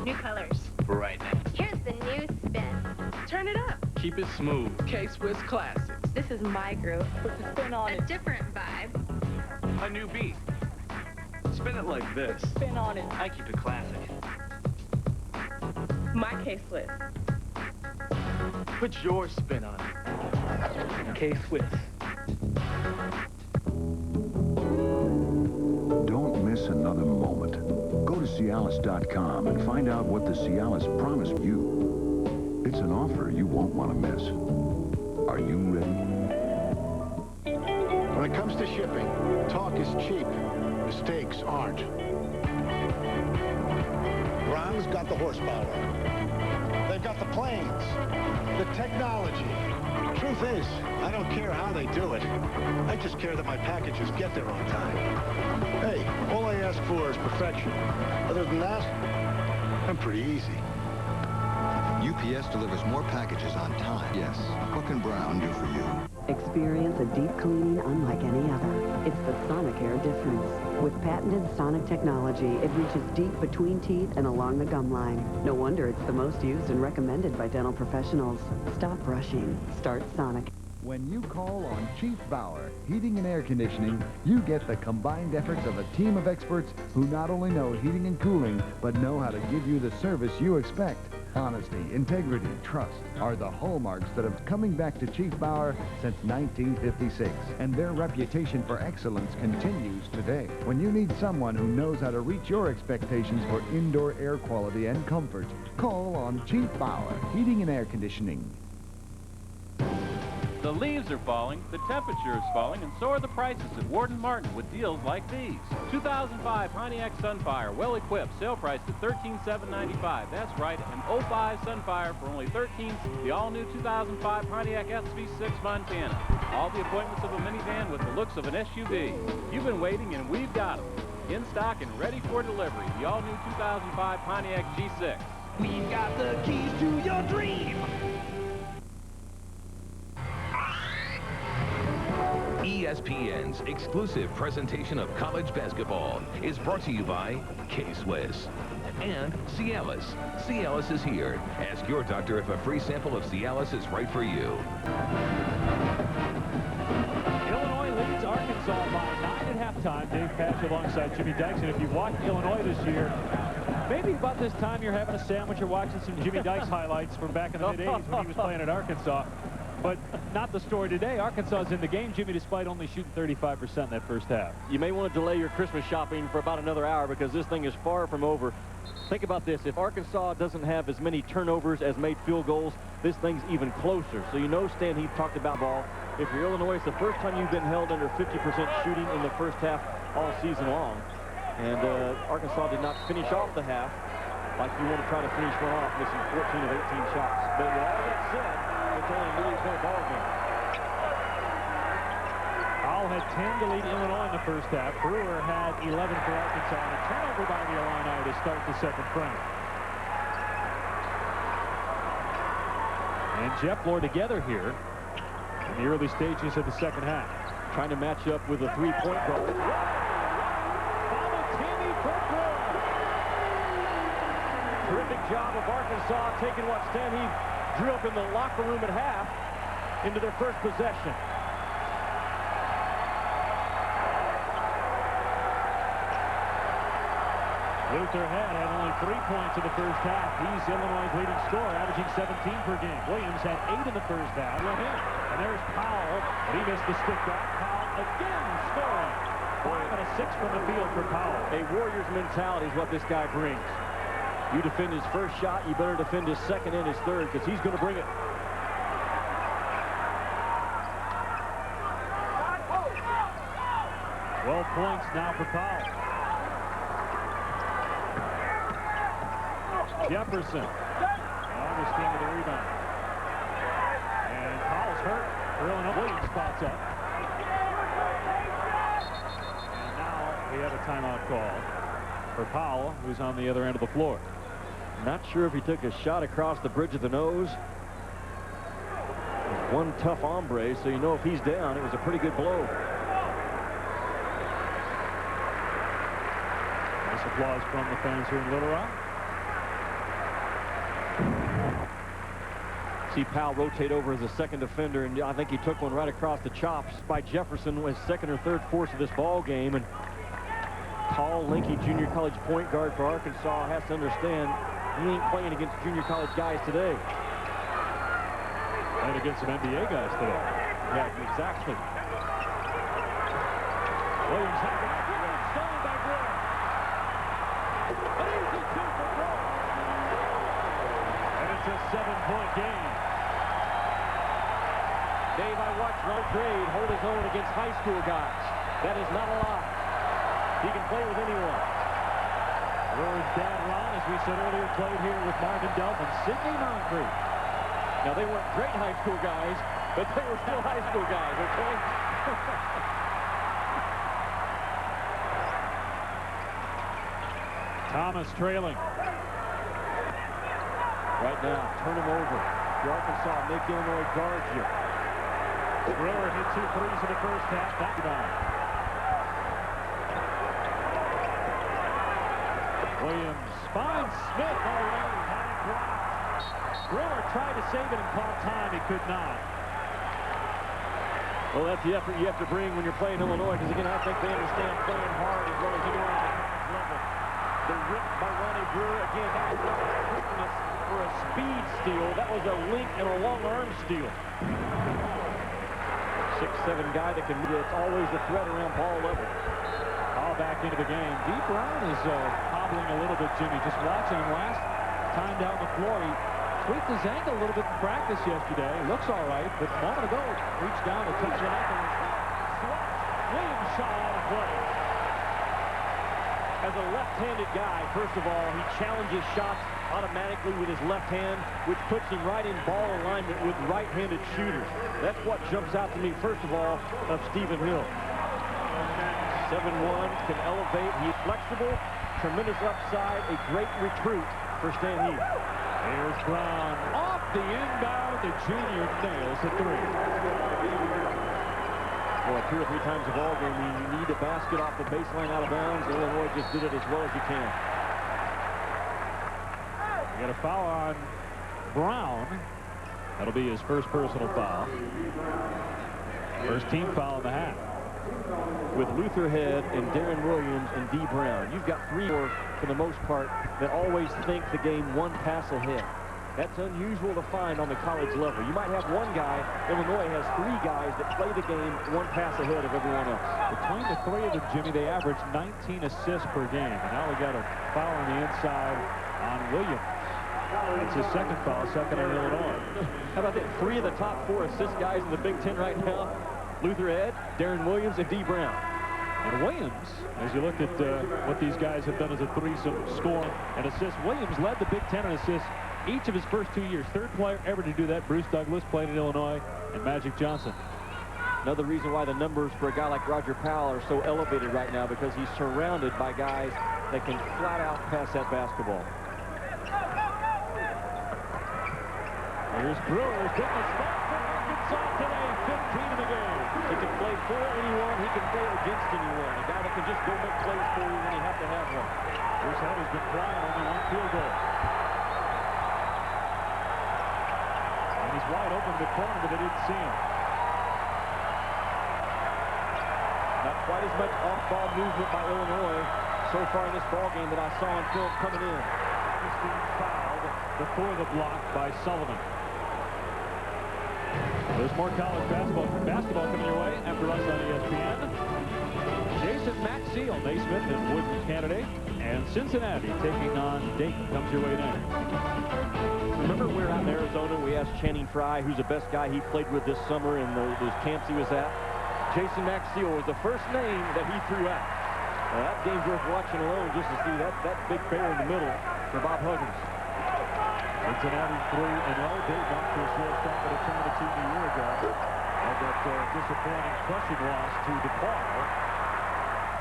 New colors. For right now. Here's the new spin. Turn it up. Keep it smooth. K-Swiss Classics. This is my group. Put the spin on it. A different vibe. A new beat. Spin it like this. Spin on it. I keep it classic. My K-Swiss. Put your spin on it. K-Swiss. Don't miss another moment. Go to Cialis.com and find out what the Cialis promised you. It's an offer you won't want to miss. Are you ready? When it comes to shipping, talk is cheap. Mistakes aren't. Brown's got the horsepower. They've got the planes, the technology. Truth is, I don't care how they do it. I just care that my packages get there on time. Hey, all I ask for is perfection. Other than that, I'm pretty easy. UPS delivers more packages on time. Yes, what can Brown do for you? Experience a deep cleaning unlike any other. It's the Sonic Air difference. With patented Sonic technology, it reaches deep between teeth and along the gum line. No wonder it's the most used and recommended by dental professionals. Stop brushing. Start Sonic. When you call on Chief Bauer Heating and Air Conditioning, you get the combined efforts of a team of experts who not only know heating and cooling, but know how to give you the service you expect. Honesty, integrity, trust are the hallmarks that have coming back to Chief Bauer since 1956. And their reputation for excellence continues today. When you need someone who knows how to reach your expectations for indoor air quality and comfort, call on Chief Bauer Heating and Air Conditioning. The leaves are falling, the temperature is falling, and so are the prices at Ward & Martin with deals like these. 2005 Pontiac Sunfire, well-equipped, sale price at $13,795. That's right, an 05 Sunfire for only $13. The all-new 2005 Pontiac SV6 Montana. All the appointments of a minivan with the looks of an SUV. You've been waiting, and we've got them. In stock and ready for delivery. The all-new 2005 Pontiac G6. We've got the keys to your dream. ESPN's exclusive presentation of college basketball is brought to you by K-Swiss and Cialis. Cialis is here. Ask your doctor if a free sample of Cialis is right for you. Illinois leads Arkansas by 9 at halftime. Dave Patch alongside Jimmy Dykes. And if you've watched Illinois this year, maybe about this time you're having a sandwich or watching some Jimmy Dykes highlights from back in the mid-'80s when he was playing at Arkansas. But not the story today. Arkansas is in the game, Jimmy, despite only shooting 35% in that first half. You may want to delay your Christmas shopping for about another hour because this thing is far from over. Think about this. If Arkansas doesn't have as many turnovers as made field goals, this thing's even closer. So you know Stan Heath talked about ball. If you're Illinois, it's the first time you've been held under 50% shooting in the first half all season long. And Arkansas did not finish off the half like you want to try to finish one off, missing 14 of 18 shots. But with all that said, it's only a Louisville ball game. Powell had 10 to lead Illinois in the first half. Brewer had 11 for Arkansas, and a turnover by the Illini to start the second frame. And Jeff Lord together here in the early stages of the second half. Trying to match up with a three-point goal. Terrific job of Arkansas taking what Stan Heath drew up in the locker room at half into their first possession. Luther had only 3 points in the first half. He's Illinois' leading scorer, averaging 17 per game. Williams had 8 in the first half. And there's Powell, but he missed the stick back. Powell again scoring. 5 and a 6 from the field for Powell. A Warriors mentality is what this guy brings. You defend his first shot, you better defend his second and his third, because he's going to bring it. 12 points now for Powell. Jefferson. August came with the rebound. And Powell's hurt. Erlen Williams spots up. And now we have a timeout call for Powell, who's on the other end of the floor. Not sure if he took a shot across the bridge of the nose. One tough hombre, so you know if he's down, it was a pretty good blow. Nice applause from the fans here in Little Rock. See Powell rotate over as a second defender, and I think he took one right across the chops by Jefferson, his second or third force of this ball game. And tall, lanky junior college point guard for Arkansas has to understand he ain't playing against junior college guys today. Playing against some NBA guys today. Yeah, exactly. Williams has it. Stolen by Brewer. An easy two for Brewer. And it's a 7-point game. Dave, I watched Ron Grade hold his own against high school guys. That is not a lot. He can play with anyone. Brewer's dad, Ron, as we said earlier, played here with Marvin Delp and Sidney Moncrief. Now, they weren't great high school guys, but they were still high school guys, okay? Thomas trailing. Right now, turn him over. The Arkansas make Illinois guard you. Brewer hit 2 threes in the first half. Back down. Williams finds Smith on the lane. Had it blocked. Brewer tried to save it and caught time. He could not. Well, that's the effort you have to bring when you're playing Illinois, because again, I think they understand playing hard as well as anyone on the college level. The rip by Ronnie Brewer, again, that was not a quickness or a speed steal. That was a link and a long arm steal. 6'7" guy that can move. It's always the threat around ball level. All back into the game. D. Brown is hobbling a little bit, Jimmy. Just watching him last time down the floor. He tweaked his ankle a little bit in practice yesterday. Looks all right, but a moment ago, reached down to touch the ankle and swapped. Williams shot out of play. As a left-handed guy, first of all, he challenges shots automatically with his left hand, which puts him right in ball alignment with right-handed shooters. That's what jumps out to me, first of all, of Stephen Hill. 7'1", can elevate. He's flexible, tremendous upside, a great recruit for Stan Heath. There's Brown off the inbound. The junior nails the three. Well, 2 or 3 times a ball game, you need a basket off the baseline out of bounds. Illinois just did it as well as you can. We got a foul on Brown. That'll be his first personal foul. First team foul in the half. With Luther Head and Darren Williams and D. Brown, you've got 3 for the most part that always think the game one pass ahead. That's unusual to find on the college level. You might have one guy. Illinois has 3 guys that play the game one pass ahead of everyone else. Between the 3 of them, Jimmy, they average 19 assists per game. And now we got a foul on the inside on Williams. That's his second foul, second on Illinois. How about that? 3 of the top 4 assist guys in the Big Ten right now. Luther Head, Darren Williams, and D. Brown. And Williams, as you looked at what these guys have done as a threesome score and assist, Williams led the Big Ten in assists each of his first 2 years. Third player ever to do that. Bruce Douglas played in Illinois, and Magic Johnson. Another reason why the numbers for a guy like Roger Powell are so elevated right now, because he's surrounded by guys that can flat out pass that basketball. Here's Brewer, getting a spot for Arkansas today, 15 in the game. He can play for anyone, he can play against anyone. A guy that can just go make plays for you when you have to have one. Bruce Head has been trying only 1 field goal. And he's wide open in the corner, but they didn't see him. Not quite as much off-ball movement by Illinois so far in this ball game that I saw on film coming in. He's being fouled before the block by Sullivan. There's more college basketball coming your way after us on ESPN. Jason Maxiel, Naismith and Wood's candidate, and Cincinnati taking on Dayton comes your way next. Remember we were out in Arizona, we asked Channing Frye, who's the best guy he played with this summer in those camps he was at. Jason Maxiell was the first name that he threw out. That game's worth watching alone just to see that big bear in the middle for Bob Huggins. Cincinnati 3-0. Dave off to a slow start for the tournament team a year ago. Had that disappointing crushing loss to DePaul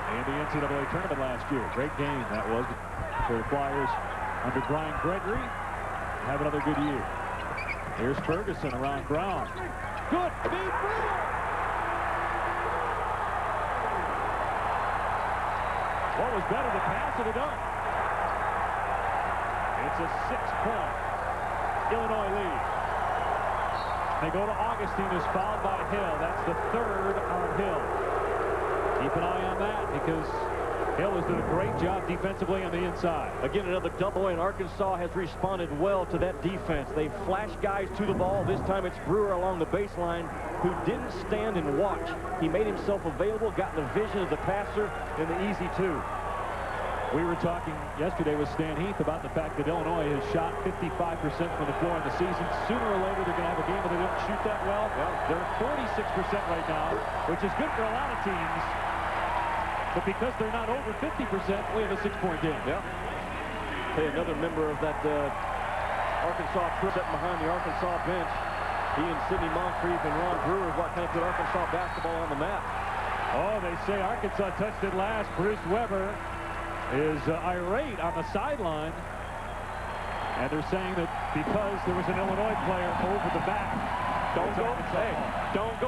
in the NCAA tournament last year. Great game that was for the Flyers under Brian Gregory. Have another good year. Here's Ferguson around Brown. Good feed Brewer. What was better, the pass or the dunk? It's a 6-point Illinois lead. They go to Augustine, who's fouled by Hill. That's the third on Hill. Keep an eye on that because Hill has done a great job defensively on the inside. Again, another double, and Arkansas has responded well to that defense. They've flashed guys to the ball. This time it's Brewer along the baseline who didn't stand and watch. He made himself available, got in the vision of the passer in the easy two. We were talking yesterday with Stan Heath about the fact that Illinois has shot 55% from the floor in the season. Sooner or later, they're going to have a game where they don't shoot that well. They're 46% right now, which is good for a lot of teams. But because they're not over 50%, we have a 6-point game. Yeah. Hey, another member of that Arkansas crew sitting behind the Arkansas bench. He and Sidney Moncrief and Ron Brewer is what kind of put Arkansas basketball on the map. Oh, they say Arkansas touched it last. Bruce Weber is irate on the sideline. And they're saying that because there was an Illinois player over the back. Don't go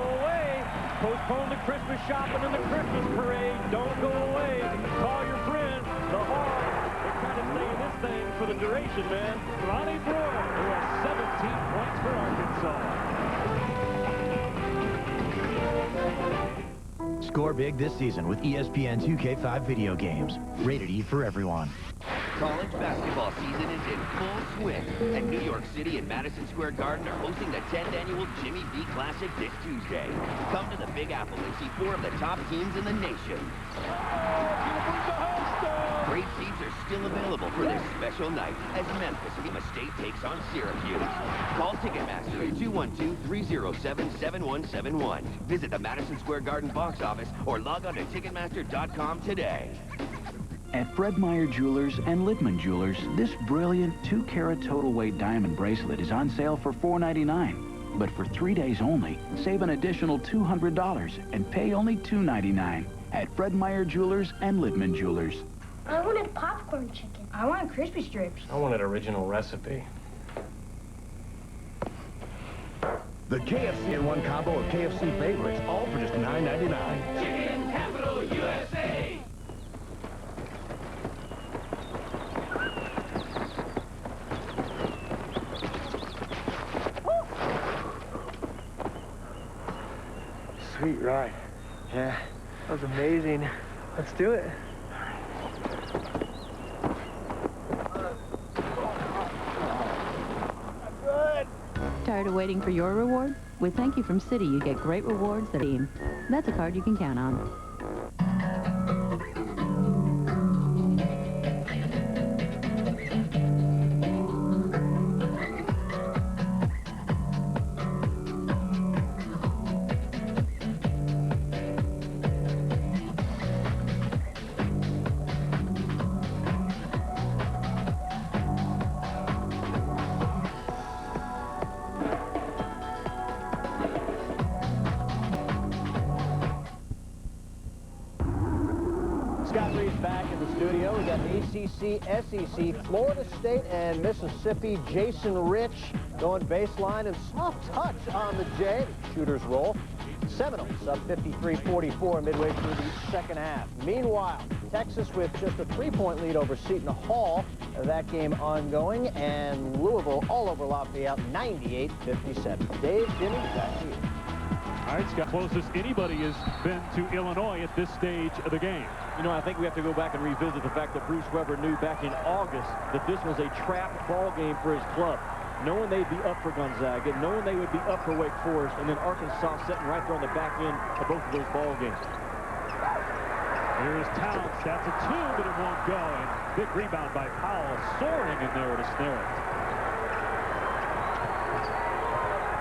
away. Postpone the Christmas shopping and the Christmas parade. Don't go away. Call your friend, the Hawk. They're trying to stay in this thing for the duration, man. Ronnie Brewer, who has 17 points for Arkansas. Score big this season with ESPN 2K5 video games. Rated E for everyone. College basketball season is in full swing, and New York City and Madison Square Garden are hosting the 10th annual Jimmy V Classic this Tuesday. Come to the Big Apple and see 4 of the top teams in the nation. Great seats are still available for this special night as Memphis State takes on Syracuse. Call Ticketmaster at 212-307-7171. Visit the Madison Square Garden box office or log on to Ticketmaster.com today. At Fred Meyer Jewelers and Littman Jewelers, this brilliant 2-carat total weight diamond bracelet is on sale for $4.99. But for 3 days only, save an additional $200 and pay only $2.99 at Fred Meyer Jewelers and Littman Jewelers. I wanted popcorn chicken. I wanted crispy strips. I wanted original recipe. The KFC in one combo of KFC favorites, all for just $9.99. Chicken Capital USA! Sweet ride. Yeah, that was amazing. Let's do it. Tired of waiting for your reward? With Thank You from Citi, you get great rewards that aim. That's a card you can count on. ACC, SEC, Florida State and Mississippi. Jason Rich going baseline and soft touch on the J. Shooter's roll. Seminoles up 53-44 midway through the second half. Meanwhile, Texas with just a 3-point lead over Seton Hall. That game ongoing, and Louisville all over Lafayette 98-57. Dave, Jimmy, back to you. All right, Scott, closest anybody has been to Illinois at this stage of the game. You know, I think we have to go back and revisit the fact that Bruce Weber knew back in August that this was a trap ball game for his club. Knowing they'd be up for Gonzaga, knowing they would be up for Wake Forest, and then Arkansas sitting right there on the back end of both of those ball games. Here's Towns. That's a 2, but it won't go. And big rebound by Powell, soaring in there to snare it.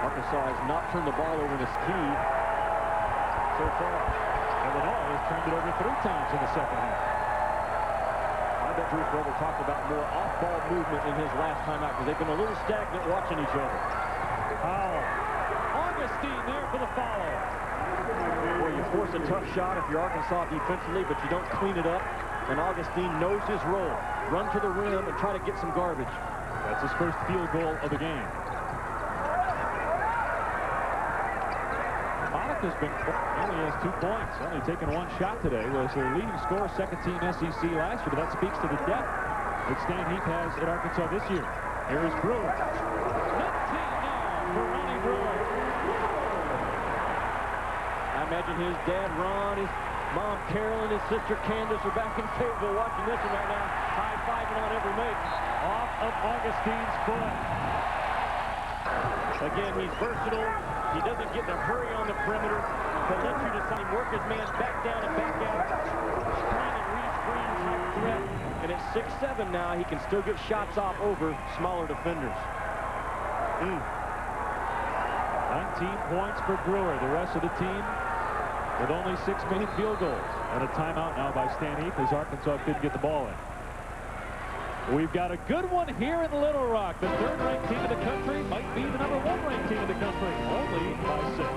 Arkansas has not turned the ball over in his key so far. Illinois has turned it over 3 times in the second half. I bet Bruce Weber talked about more off-ball movement in his last time out because they've been a little stagnant watching each other. Powell. Augustine there for the follow. Boy, you force a tough shot if you're Arkansas defensively, but you don't clean it up. And Augustine knows his role. Run to the rim and try to get some garbage. That's his first field goal of the game. Has been only has 2 points, only taken 1 shot today. Was their leading scorer, second team SEC last year, but that speaks to the depth that Stan Heath has at Arkansas this year. Here is Brewer. 19 now for Ronnie Brewer. I imagine his dad Ron, his mom Carol, and his sister Candace are back in Fayetteville watching this one right now, high-fiving on every make. Off of Augustine's foot. Again, he's versatile. He doesn't get in a hurry on the perimeter. He'll let you decide, work his man back down and back out. Screen and re-screen type threat. And at 6'7" now, he can still get shots off over smaller defenders. 19 points for Brewer. The rest of the team with only 6 made field goals. And a timeout now by Stan Heath as Arkansas couldn't get the ball in. We've got a good one here in Little Rock. The 3rd-ranked team in the country might be the number 1-ranked team in the country, only by 6.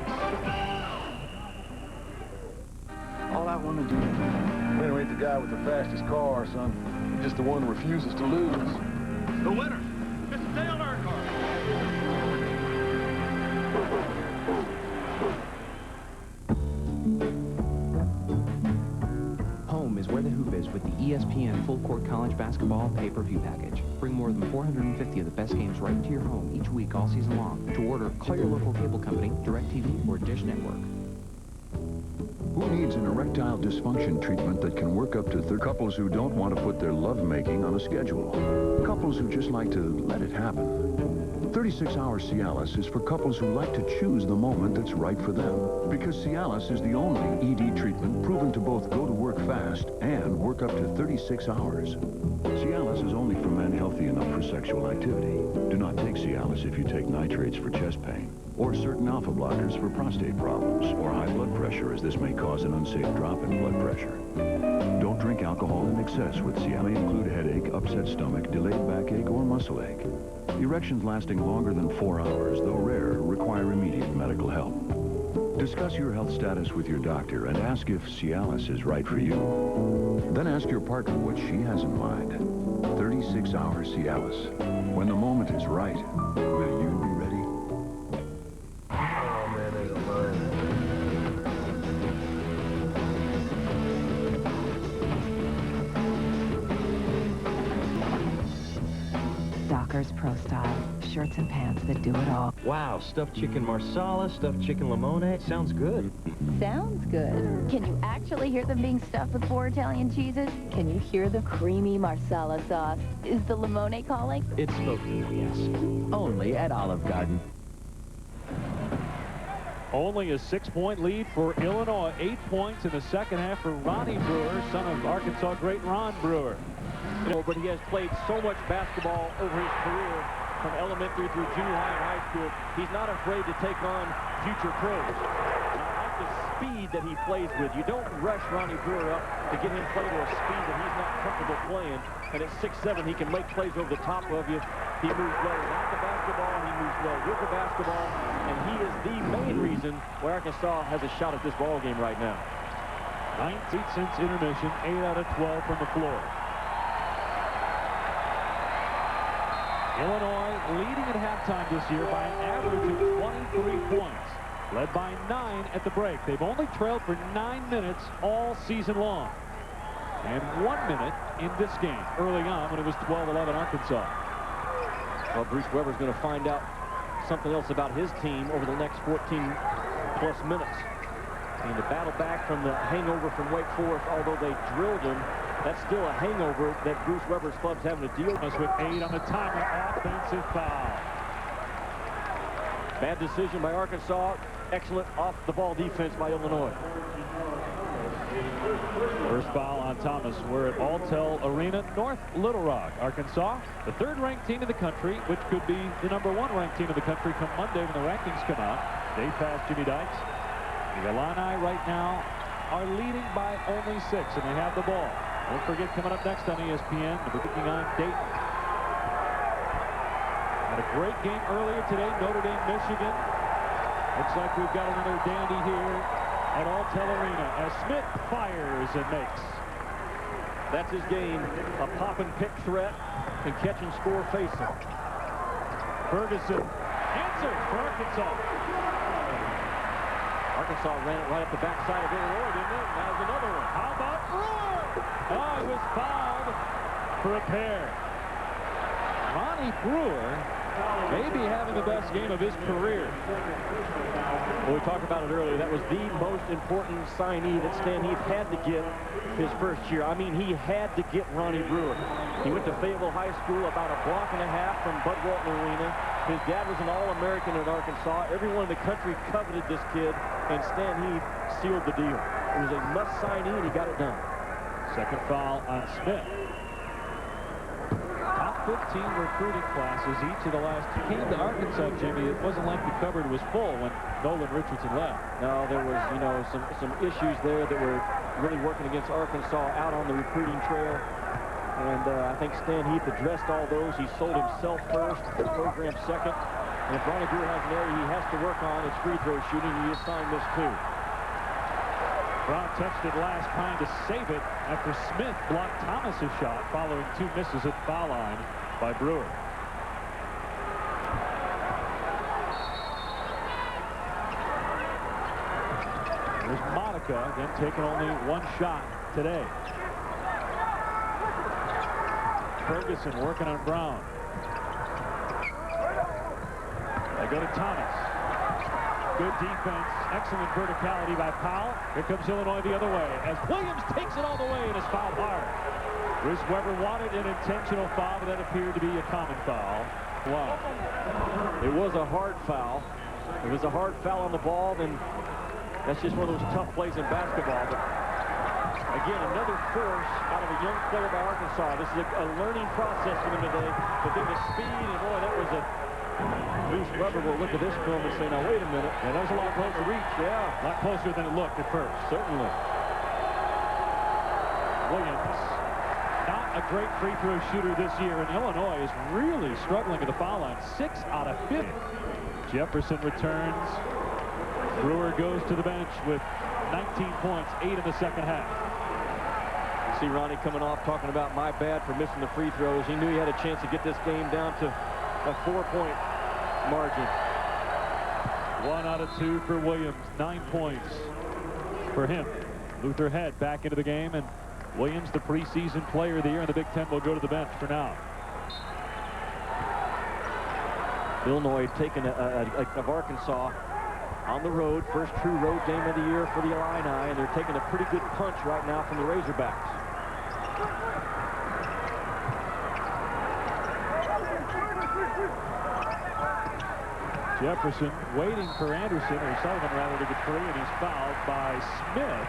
All I want to do is the guy with the fastest car, son. Just the one who refuses to lose. The winner, Mr. Dale Earnhardt. Home is where the hoop is with the ESPN Full Court College Basketball pay-per-view package. Bring more than 450 of the best games right into your home each week all season long. To order, call your local cable company, DirecTV, or Dish Network. Who needs an erectile dysfunction treatment that can work up to 30? Couples who don't want to put their lovemaking on a schedule. Couples who just like to let it happen. 36-hour Cialis is for couples who like to choose the moment that's right for them. Because Cialis is the only ED treatment proven to both go to work fast and work up to 36 hours. Cialis is only for men healthy enough for sexual activity. Do not take Cialis if you take nitrates for chest pain, or certain alpha blockers for prostate problems, or high blood pressure, as this may cause an unsafe drop in blood pressure. Don't drink alcohol in excess with Cialis. May include headache, upset stomach, delayed backache, or muscle ache. Erections lasting longer than 4 hours, though rare, require immediate medical help. Discuss your health status with your doctor and ask if Cialis is right for you. Then ask your partner what she has in mind. 36-hour Cialis. When the moment is right, will you be ready? Oh, man, there's a line. Dockers Pro Style. Shirts and pants that do it all. Wow, stuffed chicken marsala, stuffed chicken limone. Sounds good. Sounds good. Can you actually hear them being stuffed with 4 Italian cheeses? Can you hear the creamy marsala sauce? Is the limone calling? It's spoken, yes. Only at Olive Garden. Only a 6-point lead for Illinois. 8 points in the second half for Ronnie Brewer, son of Arkansas great Ron Brewer. But he has played so much basketball over his career, from elementary through junior high and high school. He's not afraid to take on future pros. And I like the speed that he plays with. You don't rush Ronnie Brewer up to get him playing at a speed that he's not comfortable playing. And at 6'7", he can make plays over the top of you. He moves well without the basketball, he moves well with the basketball, and he is the main reason why Arkansas has a shot at this ball game right now. 19 since intermission, 8 out of 12 from the floor. Illinois leading at halftime this year by an average of 23 points, led by 9 at the break. They've only trailed for 9 minutes all season long, and 1 minute in this game early on when it was 12-11 Arkansas. Well, Bruce Weber's going to find out something else about his team over the next 14-plus minutes. And the battle back from the hangover from Wake Forest, although they drilled him, that's still a hangover that Bruce Weber's club's having to deal with. 8 on the timer, offensive foul. Bad decision by Arkansas. Excellent off-the-ball defense by Illinois. First foul on Thomas. We're at Alltel Arena, North Little Rock, Arkansas. The 3rd-ranked team in the country, which could be the number 1 ranked team in the country come Monday when the rankings come out. They pass Jimmy Dykes. The Illini right now are leading by only 6, and they have the ball. Don't forget, coming up next on ESPN, we're taking on Dayton. Had a great game earlier today, Notre Dame, Michigan. Looks like we've got another dandy here at Alltel Arena as Smith fires and makes. That's his game, a pop and pick threat and catch and score facing. Ferguson answers for Arkansas. Arkansas ran it right up the backside of Illinois, didn't it? That was another one. How about Brewer? Oh, he was fouled for a pair. Ronnie Brewer may be having the best game of his career. Well, we talked about it earlier. That was the most important signee that Stan Heath had to get his first year. I mean, he had to get Ronnie Brewer. He went to Fayetteville High School, about a block and a half from Bud Walton Arena. His dad was an All-American at Arkansas. Everyone in the country coveted this kid, and Stan Heath sealed the deal. It was a must signee, and he got it done. Second foul on Smith. Top 15 recruiting classes each of the last 2 came to Arkansas, Jimmy. It wasn't like the cupboard was full when Nolan Richardson left. No, there was, you know, some issues there that were really working against Arkansas out on the recruiting trail. And I think Stan Heath addressed all those. He sold himself first, the program second. And if Ronnie Brewer has an area he has to work on, it's free throw shooting. He assigned this too. Brown touched it last, trying to save it after Smith blocked Thomas's shot following 2 misses at the foul line by Brewer. There's Monica, again taking only 1 shot today. Ferguson working on Brown. They go to Thomas. Good defense. Excellent verticality by Powell. Here comes Illinois the other way as Williams takes it all the way and is fouled hard. Bruce Weber wanted an intentional foul, but that appeared to be a common foul. Wow. It was a hard foul. It was a hard foul on the ball, and that's just one of those tough plays in basketball. But again, another force out of a young player by Arkansas. This is a learning process for them today. But then the speed, and boy, that was a... Bruce Weber will look at this film and say, now, wait a minute. Yeah, that was a lot closer reach. Yeah, a lot closer than it looked at first. Certainly. Williams, not a great free throw shooter this year, and Illinois is really struggling at the foul line. 6 out of 50. Jefferson returns. Brewer goes to the bench with 19 points, 8 in the second half. You see Ronnie coming off talking about my bad for missing the free throws. He knew he had a chance to get this game down to a 4-point margin. 1 out of 2 for Williams. 9 points for him. Luther Head back into the game, and Williams, the preseason player of the year in the Big Ten, will go to the bench for now. Illinois taking of Arkansas on the road. First true road game of the year for the Illini, and they're taking a pretty good punch right now from the Razorbacks. Jefferson waiting for Anderson, or Sullivan rather, to get free, and he's fouled by Smith.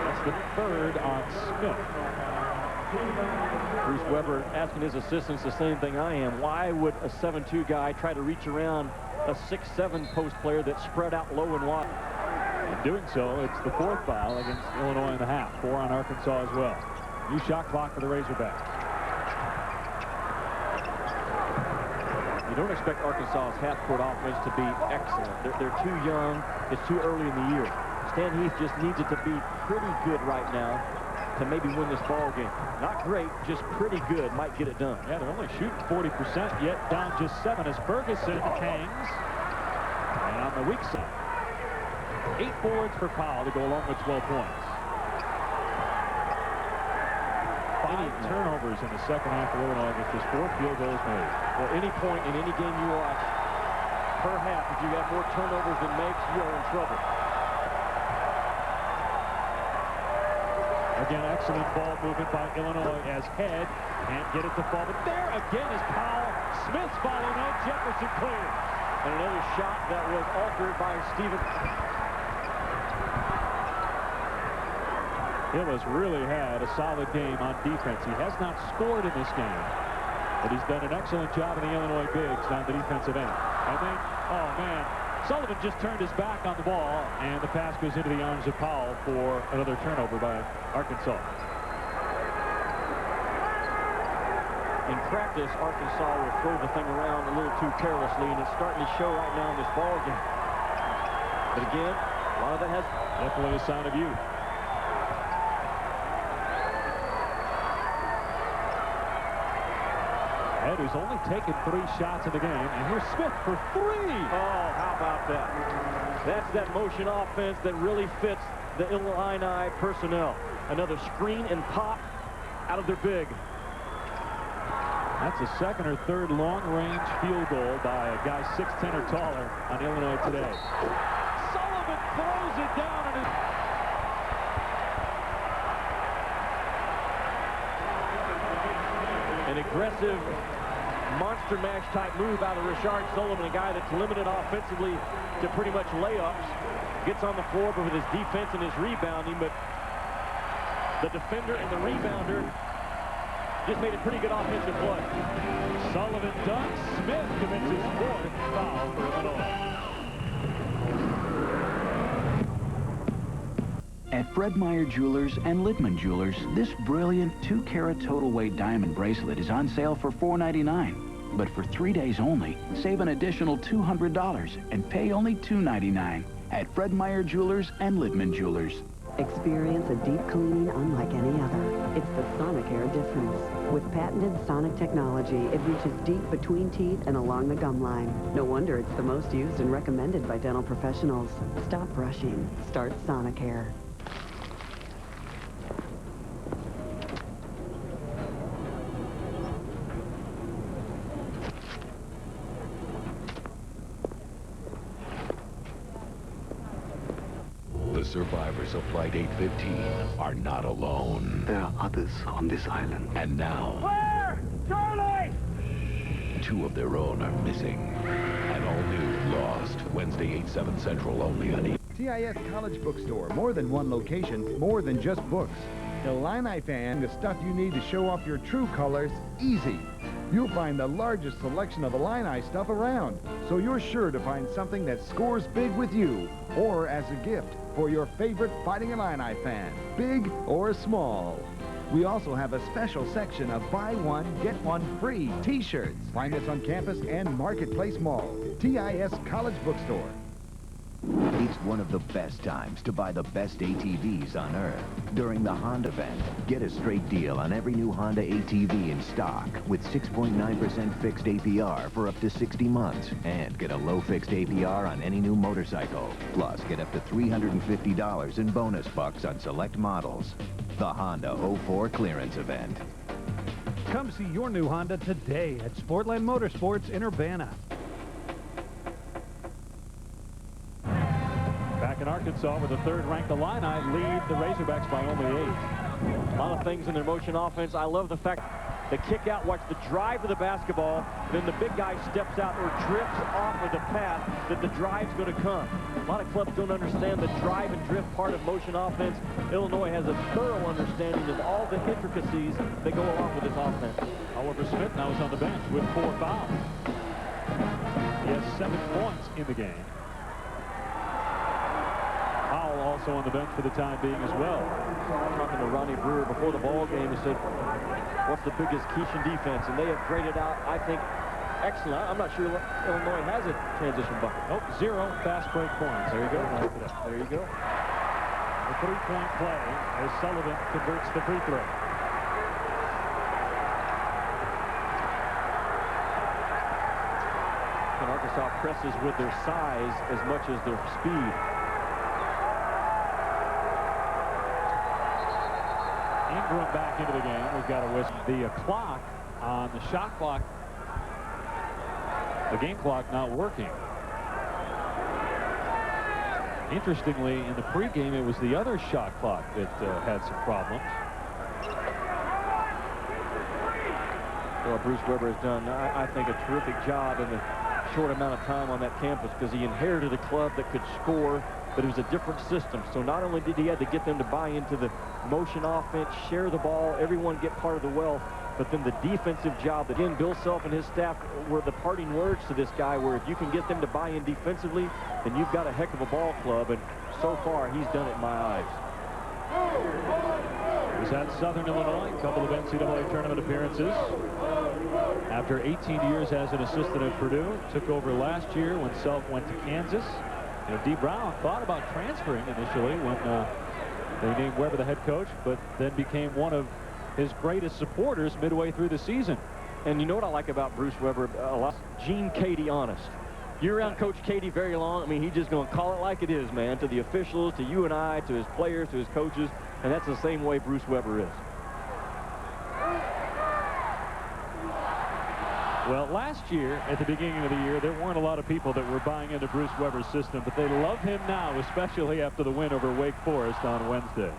That's the 3rd on Smith. Bruce Weber asking his assistants the same thing I am. Why would a 7-2 guy try to reach around a 6-7 post player that's spread out low and wide? In doing so, it's the 4th foul against Illinois in the half. 4 on Arkansas as well. New shot clock for the Razorbacks. You don't expect Arkansas's half-court offense to be excellent. They're too young. It's too early in the year. Stan Heath just needs it to be pretty good right now to maybe win this ball game. Not great, just pretty good. Might get it done. Yeah, they're only shooting 40%, yet down just 7 as Ferguson hangs. And on the weak side, 8 boards for Powell to go along with 12 points. 5 turnovers in the second half for Illinois with just 4 field goals made. Well, any point in any game you watch, per half, if you have more turnovers than makes, you are in trouble. Again, excellent ball movement by Illinois as Head can't get it to fall. But there again is Powell. Smith's following up. Jefferson cleared. And another shot that was altered by Stephen. Hillis really had a solid game on defense. He has not scored in this game, but he's done an excellent job in the Illinois bigs on the defensive end. And then, oh man, Sullivan just turned his back on the ball, and the pass goes into the arms of Powell for another turnover by Arkansas. In practice, Arkansas will throw the thing around a little too carelessly, and it's starting to show right now in this ball game. But again, a lot of that has definitely a sign of youth. Ed, who's only taken 3 shots in the game, and here's Smith for 3. Oh, how about that? That's that motion offense that really fits the Illini personnel. Another screen and pop out of their big. That's a second or third long-range field goal by a guy 6'10" or taller on Illinois today. Sullivan throws it down and an aggressive monster mash type move out of Richard Sullivan, a guy that's limited offensively to pretty much layups. Gets on the floor with his defense and his rebounding, but the defender and the rebounder just made a pretty good offensive play. Sullivan dunks. Smith commits his 4th foul for Illinois. At Fred Meyer Jewelers and Littman Jewelers, this brilliant 2-carat total weight diamond bracelet is on sale for $4.99. But for 3 days only, save an additional $200 and pay only $2.99 at Fred Meyer Jewelers and Littman Jewelers. Experience a deep cleaning unlike any other. It's the Sonicare difference. With patented sonic technology, it reaches deep between teeth and along the gum line. No wonder it's the most used and recommended by dental professionals. Stop brushing. Start Sonicare. The survivors of Flight 815 are not alone. There are others on this island. And now, Where? Charlie! 2 of their own are missing. And all new Lost, Wednesday 8/7 Central only on TIS College Bookstore. More than one location, more than just books. Illini fan, the stuff you need to show off your true colors, easy. You'll find the largest selection of Illini stuff around, so you're sure to find something that scores big with you, or as a gift for your favorite Fighting Illini fan, big or small. We also have a special section of buy one, get one free t-shirts. Find us on campus and Marketplace Mall. TIS College Bookstore. It's one of the best times to buy the best ATVs on Earth. During the Honda event, get a straight deal on every new Honda ATV in stock with 6.9% fixed APR for up to 60 months. And get a low fixed APR on any new motorcycle. Plus, get up to $350 in bonus bucks on select models. The Honda 04 clearance event. Come see your new Honda today at Sportland Motorsports in Urbana. Back in Arkansas, with the 3rd-ranked Illini lead the Razorbacks by only 8. A lot of things in their motion offense. I love the fact the kick out, watch the drive of the basketball, then the big guy steps out or drifts off of the path that the drive's going to come. A lot of clubs don't understand the drive and drift part of motion offense. Illinois has a thorough understanding of all the intricacies that go along with this offense. Oliver Smith now is on the bench with 4 fouls. He has 7 points in the game. Powell also on the bench for the time being as well. Talking to Ronnie Brewer before the ball game, he said, what's the biggest Keishan defense? And they have graded out, I think, excellent. I'm not sure Illinois has a transition bucket. Nope, 0 fast break points. There you go. There you go. A 3-point play as Sullivan converts the free throw. And Arkansas presses with their size as much as their speed. Ingram back into the game. We've got to whistle the clock on the shot clock. The game clock not working. Interestingly, in the pregame, it was the other shot clock that had some problems. Well, Bruce Weber has done, I think, a terrific job in the short amount of time on that campus, because he inherited a club that could score, but it was a different system. So not only did he have to get them to buy into the motion offense, share the ball, everyone get part of the wealth, but then the defensive job. Again, Bill Self and his staff were the parting words to this guy, where if you can get them to buy in defensively, then you've got a heck of a ball club, and so far he's done it in my eyes. He was at Southern Illinois, a couple of NCAA tournament appearances. After 18 years as an assistant at Purdue, took over last year when Self went to Kansas. You know, D. Brown thought about transferring initially when they named Weber the head coach, but then became one of his greatest supporters midway through the season. And you know what I like about Bruce Weber a lot? Gene Cady honest. You're around Coach Cady very long. I mean, he's just going to call it like it is, man, to the officials, to you and I, to his players, to his coaches, and that's the same way Bruce Weber is. Well, last year, at the beginning of the year, there weren't a lot of people that were buying into Bruce Weber's system, but they love him now, especially after the win over Wake Forest on Wednesday.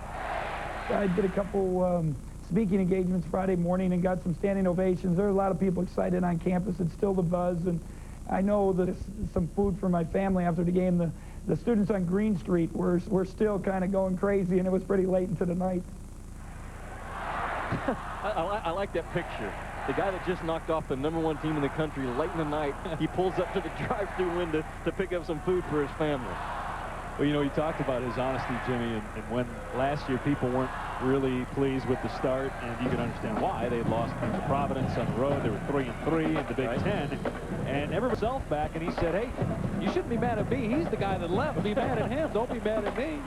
I did a couple speaking engagements Friday morning and got some standing ovations. There are a lot of people excited on campus. It's still the buzz, and I know that some food for my family after the game. The students on Green Street were still kind of going crazy, and it was pretty late into the night. I like that picture. The guy that just knocked off the #1 team in the country late in the night, he pulls up to the drive-thru window to pick up some food for his family. Well, you know, he talked about his honesty, Jimmy, and when last year people weren't really pleased with the start, and you can understand why. They had lost to Providence on the road. They were 3-3 in the Big Ten, and everybody himself back, and he said, hey, you shouldn't be mad at me. He's the guy that left. Be mad at him. Don't be mad at me.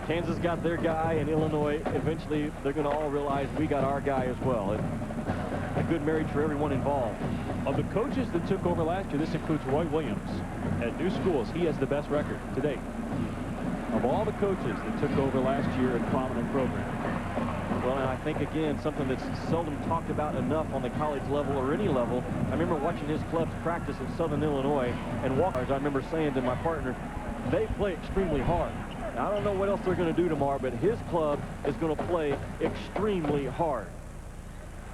Kansas got their guy, and Illinois, eventually, they're going to all realize we got our guy as well. A good marriage for everyone involved. Of the coaches that took over last year, this includes Roy Williams. At New Schools, he has the best record to date. Of all the coaches that took over last year in prominent programs. Well, and I think, again, something that's seldom talked about enough on the college level or any level. I remember watching his clubs practice at Southern Illinois, and Walton, I remember saying to my partner, they play extremely hard. Now, I don't know what else they're going to do tomorrow, but his club is going to play extremely hard.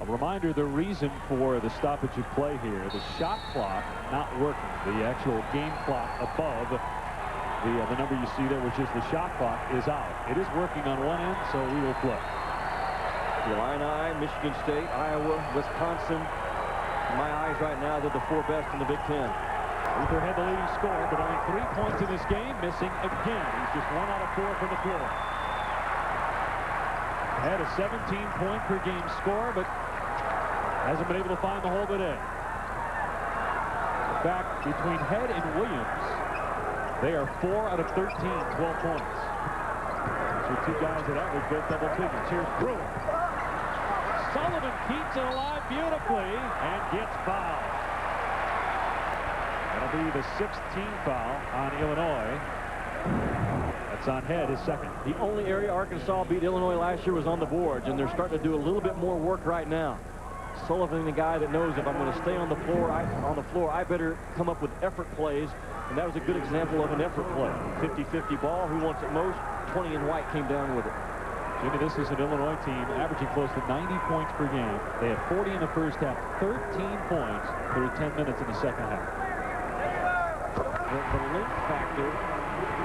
A reminder, the reason for the stoppage of play here, the shot clock not working. The actual game clock above the number you see there, which is the shot clock, is out. It is working on one end, so we will flip. Illini, Michigan State, Iowa, Wisconsin. In my eyes right now, they're the 4 best in the Big Ten. Luther had the leading scorer, but only 3 points in this game, missing again. He's just 1 out of 4 from the floor. Had a 17-point per game score, but hasn't been able to find the hole today. In fact, between Head and Williams, they are 4 out of 13, 12 points. So 2 guys that average both double figures. Here's Brewer. Sullivan keeps it alive beautifully and gets fouled. That'll be the 6th team foul on Illinois. That's on Head, his second. The only area Arkansas beat Illinois last year was on the boards, and they're starting to do a little bit more work right now. Sullivan, the guy that knows if I'm going to stay on the floor, I better come up with effort plays, and that was a good example of an effort play. 50-50 ball. Who wants it most? 20 and White came down with it. Jimmy, this is an Illinois team averaging close to 90 points per game. They had 40 in the first half, 13 points through 10 minutes in the second half. The length factor,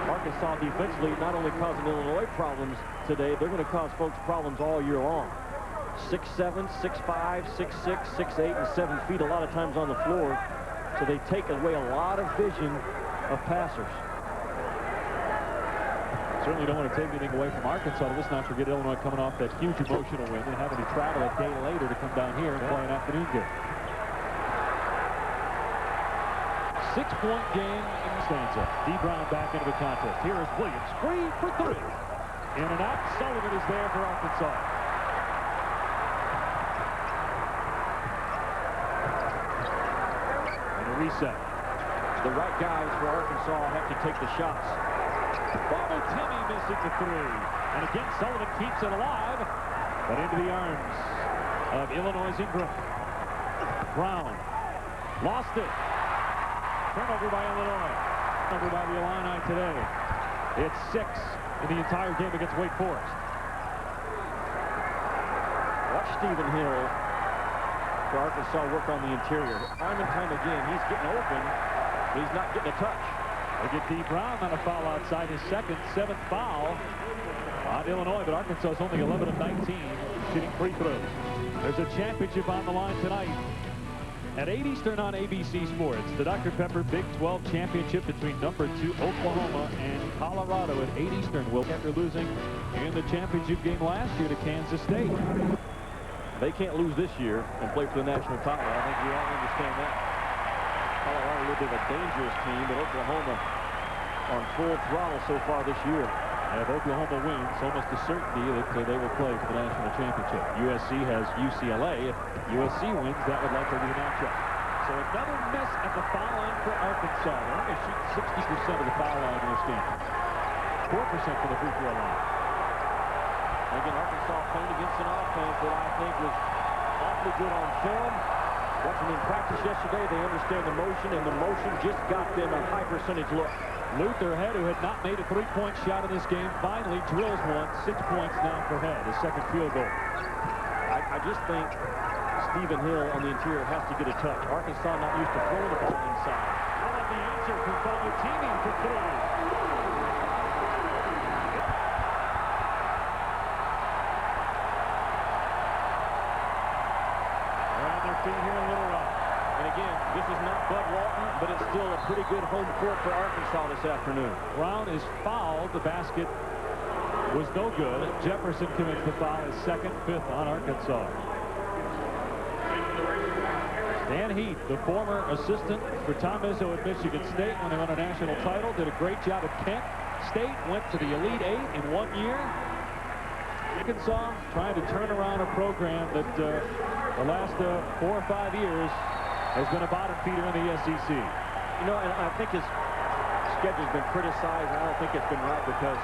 Arkansas defensively not only causing Illinois problems today, they're going to cause folks problems all year long. 6'7", 6'5", 6'6", 6'8", and 7 feet a lot of times on the floor, so they take away a lot of vision of passers. Certainly don't want to take anything away from Arkansas. Let's not forget Illinois coming off that huge emotional win and having to travel a day later to come down here and play an afternoon game. 6-point game in Stanza. D. Brown back into the contest. Here is Williams, free for 3. In and out. Sullivan is there for Arkansas. And a reset. The right guys for Arkansas have to take the shots. Bobble Timmy missing the 3. And again, Sullivan keeps it alive, but into the arms of Illinois' Ingram. Brown lost it. Turnover by Illinois. Turnover by the Illini today. It's 6 in the entire game against Wake Forest. Watch Stephen Hill for Arkansas work on the interior. Time and time again, he's getting open, but he's not getting a touch. They get D. Brown on a foul outside his second, 7th foul on Illinois, but Arkansas is only 11 of 19 shooting free throws. There's a championship on the line tonight at 8 Eastern on ABC Sports. The Dr. Pepper Big 12 Championship between number 2 Oklahoma and Colorado at 8 Eastern. After losing in the championship game last year to Kansas State. They can't lose this year and play for the national title. I think we all understand that. Colorado a little bit of a dangerous team, but Oklahoma on full throttle so far this year. And if Oklahoma wins, almost a certainty that they will play for the national championship. USC has UCLA. If USC wins, that would likely be a matchup. So another miss at the foul line for Arkansas. They're only shooting 60% of the foul line in this game. 4% for the free throw line. Again, Arkansas playing against an offense that I think was awfully good on film. Watching them in practice yesterday, they understand the motion, and the motion just got them a high percentage look. Luther Head, who had not made a three-point shot in this game, finally drills one. 6 points now for Head, his second field goal. I just think Stephen Hill on the interior has to get a touch. Arkansas not used to throwing the ball inside. What of the answer from Fayetteville for 3. Here in Little Rock. And again, this is not Bud Walton, but it's still a pretty good home court for Arkansas this afternoon. Brown is fouled. The basket was no good. Jefferson commits the foul, his second, 5th on Arkansas. Dan Heath, the former assistant for Tom Izzo at Michigan State when they won a national title, did a great job at Kent State, went to the Elite 8 in 1 year. Arkansas trying to turn around a program that the last 4 or 5 years has been a bottom feeder in the SEC. You know, and I think his schedule's been criticized. I don't think it's been right because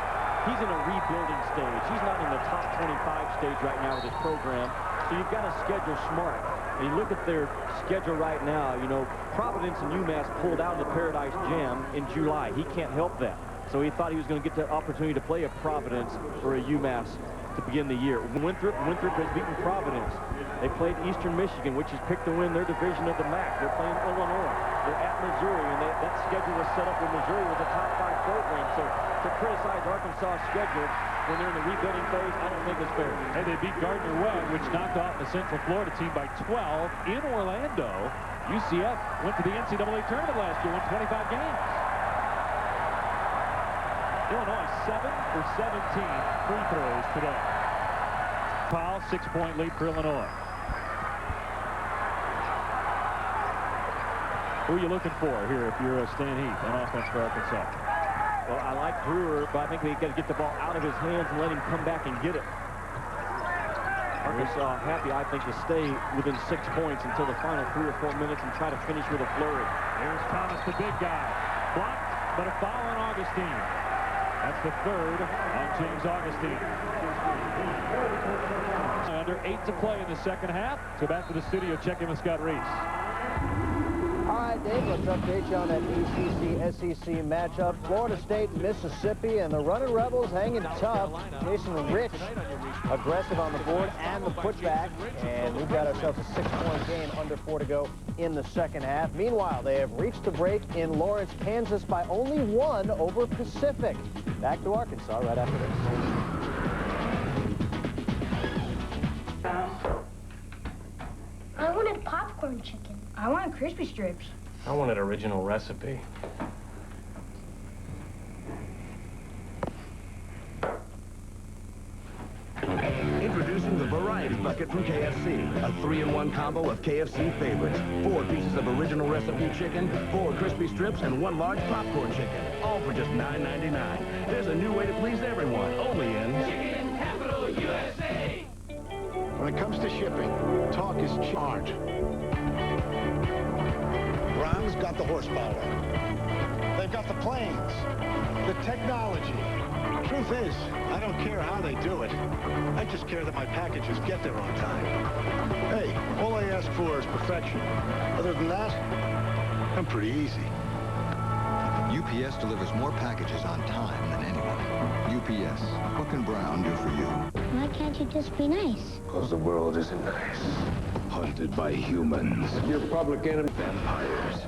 he's in a rebuilding stage. He's not in the top 25 stage right now with his program. So you've got to schedule smart. And you look at their schedule right now, you know, Providence and UMass pulled out of the Paradise Jam in July. He can't help that. So he thought he was going to get the opportunity to play a Providence or a UMass to begin the year. Winthrop has beaten Providence. They played Eastern Michigan, which has picked to win their division of the MAC. They're playing Illinois. They're at Missouri, and that schedule was set up when Missouri was a top 5 program. So to criticize Arkansas' schedule when they're in the rebuilding phase, I don't think it's fair. Hey, they beat Gardner-Webb, which knocked off the Central Florida team by 12 in Orlando. UCF went to the NCAA tournament last year, won 25 games. Illinois 7 for 17 free throws today. Foul, 6-point lead for Illinois. Who are you looking for here if you're Stan Heath on offense for Arkansas? Well, I like Brewer, but I think they've got to get the ball out of his hands and let him come back and get it. Arkansas happy, I think, to stay within 6 points until the final 3 or 4 minutes and try to finish with a flurry. Here's Thomas, the big guy. Blocked, but a foul on Augustine. That's the 3rd on James Augustine. Under 8 to play in the second half. So back to the studio, check in with Scott Reese. All right, Dave, let's update you on that ACC-SEC matchup. Florida State, Mississippi, and the Running Rebels hanging tough. Jason Rich aggressive on the board and the putback. And we've got ourselves a 6-point game, under 4 to go in the second half. Meanwhile, they have reached the break in Lawrence, Kansas by only 1 over Pacific. Back to Arkansas right after this. I wanted popcorn chicken. I wanted crispy strips. I wanted original recipe. Introducing the Variety Bucket from KFC. A 3-in-1 combo of KFC favorites. 4 pieces of original recipe chicken, 4 crispy strips, and 1 large popcorn chicken. All for just $9.99. There's a new way to please everyone. Only in Chicken Capital USA. When it comes to shipping, talk is art. Brown's got the horsepower. They've got the planes, the technology. Truth is, I don't care how they do it. I just care that my packages get there on time. Hey, all I ask for is perfection. Other than that, I'm pretty easy. UPS delivers more packages on time than anyone. UPS, what can Brown do for you? Why can't you just be nice? Because the world isn't nice. Hunted by humans. Your public enemy. Vampires.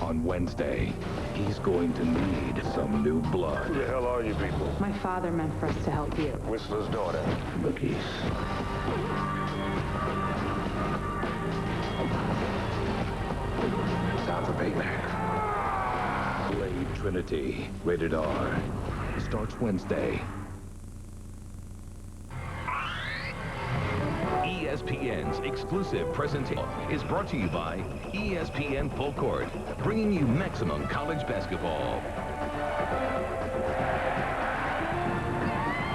On Wednesday, he's going to need some new blood. Who the hell are you people? My father meant for us to help you. Whistler's daughter. Rookies. Time for payback. Blade Trinity, rated R. Starts Wednesday. ESPN's exclusive presentation is brought to you by ESPN Full Court, bringing you maximum college basketball.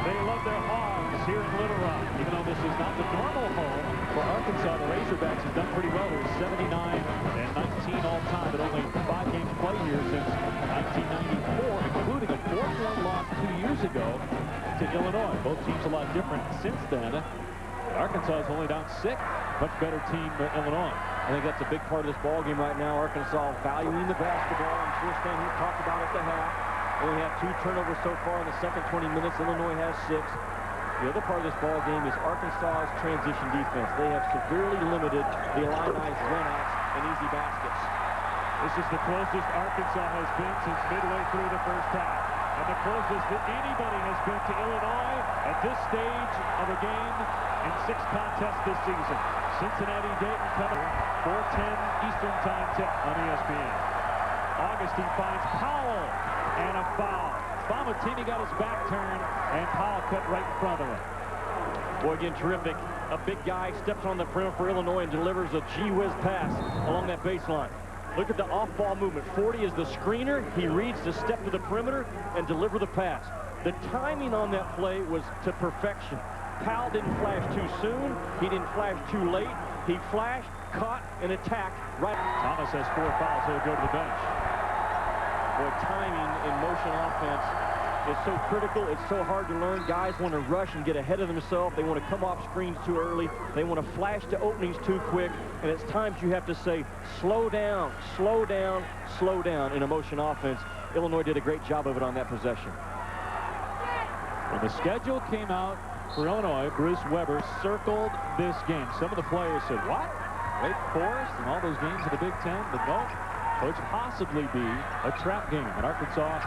They love their Hogs here in Little Rock. Even though this is not the normal home for Arkansas, the Razorbacks have done pretty well. They're 79-19 all time, but only 5 games played here since 1994, including a 4-1 loss 2 years ago to Illinois. Both teams a lot different since then. Arkansas is only down 6. Much better team than Illinois. I think that's a big part of this ball game right now. Arkansas valuing the basketball. I'm sure Stan Heath talked about it at the half. Only have 2 turnovers so far in the second 20 minutes. Illinois has 6. The other part of this ball game is Arkansas's transition defense. They have severely limited the Illini's runouts and easy baskets. This is the closest Arkansas has been since midway through the first half. And the closest that anybody has been to Illinois at this stage of a game in 6 contests this season. Cincinnati-Dayton coming 4:10 Eastern Time tip on ESPN. Augustine finds Powell and a foul. Spamatini got his back turned and Powell cut right in front of him. Boy, again, terrific. A big guy steps on the perimeter for Illinois and delivers a gee-whiz pass along that baseline. Look at the off-ball movement. 40 is the screener. He reads to step to the perimeter and deliver the pass. The timing on that play was to perfection. Powell didn't flash too soon. He didn't flash too late. He flashed, caught, and attacked right. Thomas has 4 fouls. He'll go to the bench. Boy, timing in motion offense is so critical. It's so hard to learn. Guys want to rush and get ahead of themselves. They want to come off screens too early. They want to flash to openings too quick. And it's times you have to say, slow down, slow down, slow down in a motion offense. Illinois did a great job of it on that possession. When the schedule came out for Illinois, Bruce Weber circled this game. Some of the players said, what? Wake Forest and all those games in the Big Ten? But no, could possibly be a trap game. And Arkansas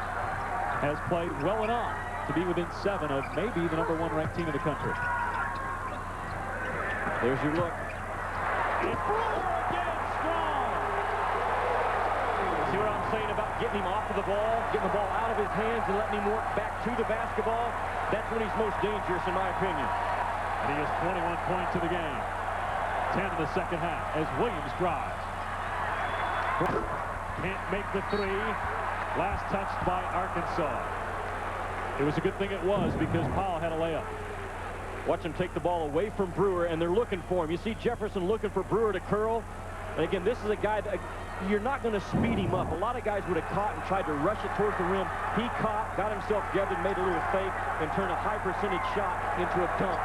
has played well enough to be within 7 of maybe the #1 ranked team in the country. There's your look. And Brewer again, strong. See what I'm saying about getting him off of the ball, getting the ball out of his hands and letting him work back to the basketball? That's when he's most dangerous, in my opinion. And he has 21 points in the game. 10 in the second half as Williams drives. Can't make the 3. Last touched by Arkansas. It was a good thing it was because Powell had a layup. Watch him take the ball away from Brewer, and they're looking for him. You see Jefferson looking for Brewer to curl. And again, this is a guy that you're not going to speed him up. A lot of guys would have caught and tried to rush it towards the rim. He caught, got himself gathered, made a little fake, and turned a high-percentage shot into a dunk.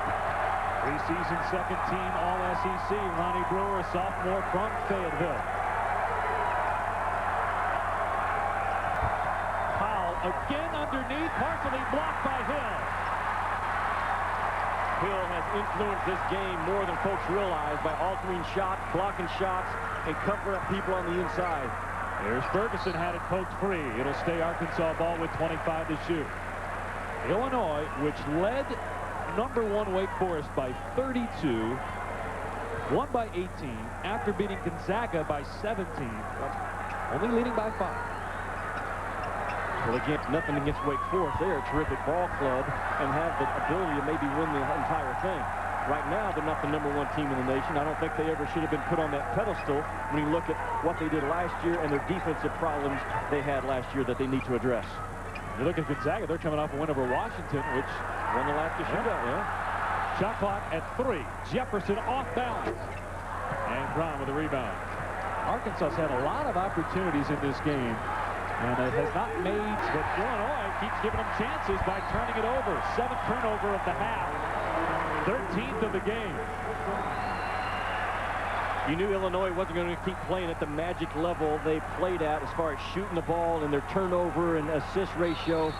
Preseason second-team All-SEC, Ronnie Brewer, a sophomore from Fayetteville. Powell again underneath, partially blocked by Hill. Hill has influenced this game more than folks realize by altering shots, blocking shots, and covering up people on the inside. There's Ferguson, had it poked free. It'll stay Arkansas ball with 25 to shoot. Illinois, which led #1 Wake Forest by 32, won by 18 after beating Gonzaga by 17, only leading by 5. Well, again, nothing against Wake Forest. They are a terrific ball club and have the ability to maybe win the entire thing. Right now, they're not the #1 team in the nation. I don't think they ever should have been put on that pedestal when you look at what they did last year and their defensive problems they had last year that they need to address. You look at Gonzaga, they're coming off a win over Washington, which won the last shootout, yeah. Shot clock at 3. Jefferson off balance. And Brown with a rebound. Arkansas has had a lot of opportunities in this game, and it has not made, but Illinois keeps giving them chances by turning it over. 7th turnover of the half. 13th of the game. You knew Illinois wasn't going to keep playing at the magic level they played at as far as shooting the ball and their turnover and assist ratio.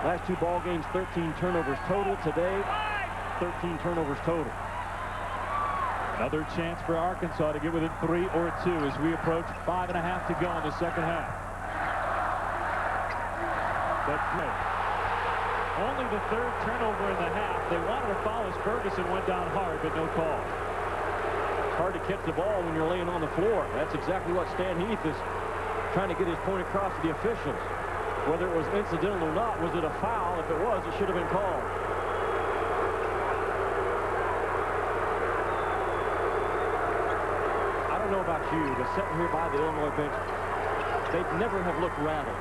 Last 2 ball games, 13 turnovers total. Today, 13 turnovers total. Another chance for Arkansas to get within 3 or 2 as we approach 5.5 to go in the second half. But only the 3rd turnover in the half. They wanted to foul as Ferguson went down hard, but no call. It's hard to catch the ball when you're laying on the floor. That's exactly what Stan Heath is trying to get his point across to the officials. Whether it was incidental or not, was it a foul? If it was, it should have been called. I don't know about you, but sitting here by the Illinois bench, they never have looked rattled.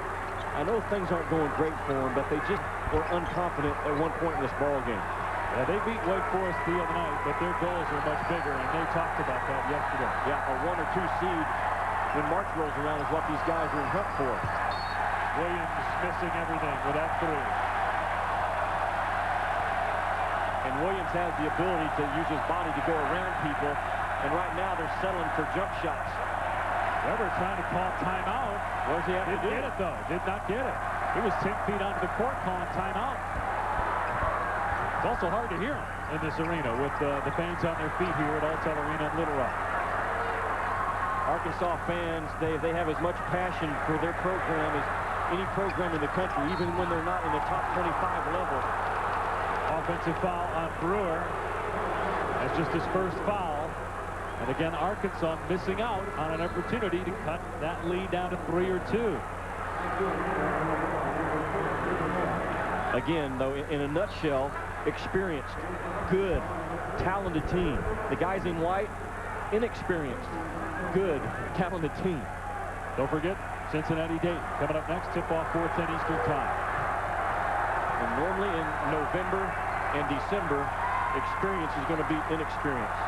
I know things aren't going great for them, but they just were unconfident at one point in this ball game. Yeah, they beat Wake Forest the other night, but their goals are much bigger, and they talked about that yesterday. Yeah, a 1 or 2 seed when March rolls around is what these guys are in hunt for. Williams missing everything with that 3. And Williams has the ability to use his body to go around people, and right now they're settling for jump shots. Weber trying to call timeout. What does he have to do? Didn't get it, though. Did not get it. He was 10 feet onto the court calling timeout. It's also hard to hear him in this arena with the fans on their feet here at Alltel Arena in Little Rock. Arkansas fans, they have as much passion for their program as any program in the country, even when they're not in the top 25 level. Offensive foul on Brewer. That's just his first foul. And again, Arkansas missing out on an opportunity to cut that lead down to 3 or 2. Again, though, in a nutshell, experienced, good, talented team. The guys in white, inexperienced, good, talented team. Don't forget, Cincinnati-Dayton coming up next, tip-off 4:10 Eastern Time. And normally in November and December, experience is going to beat inexperience.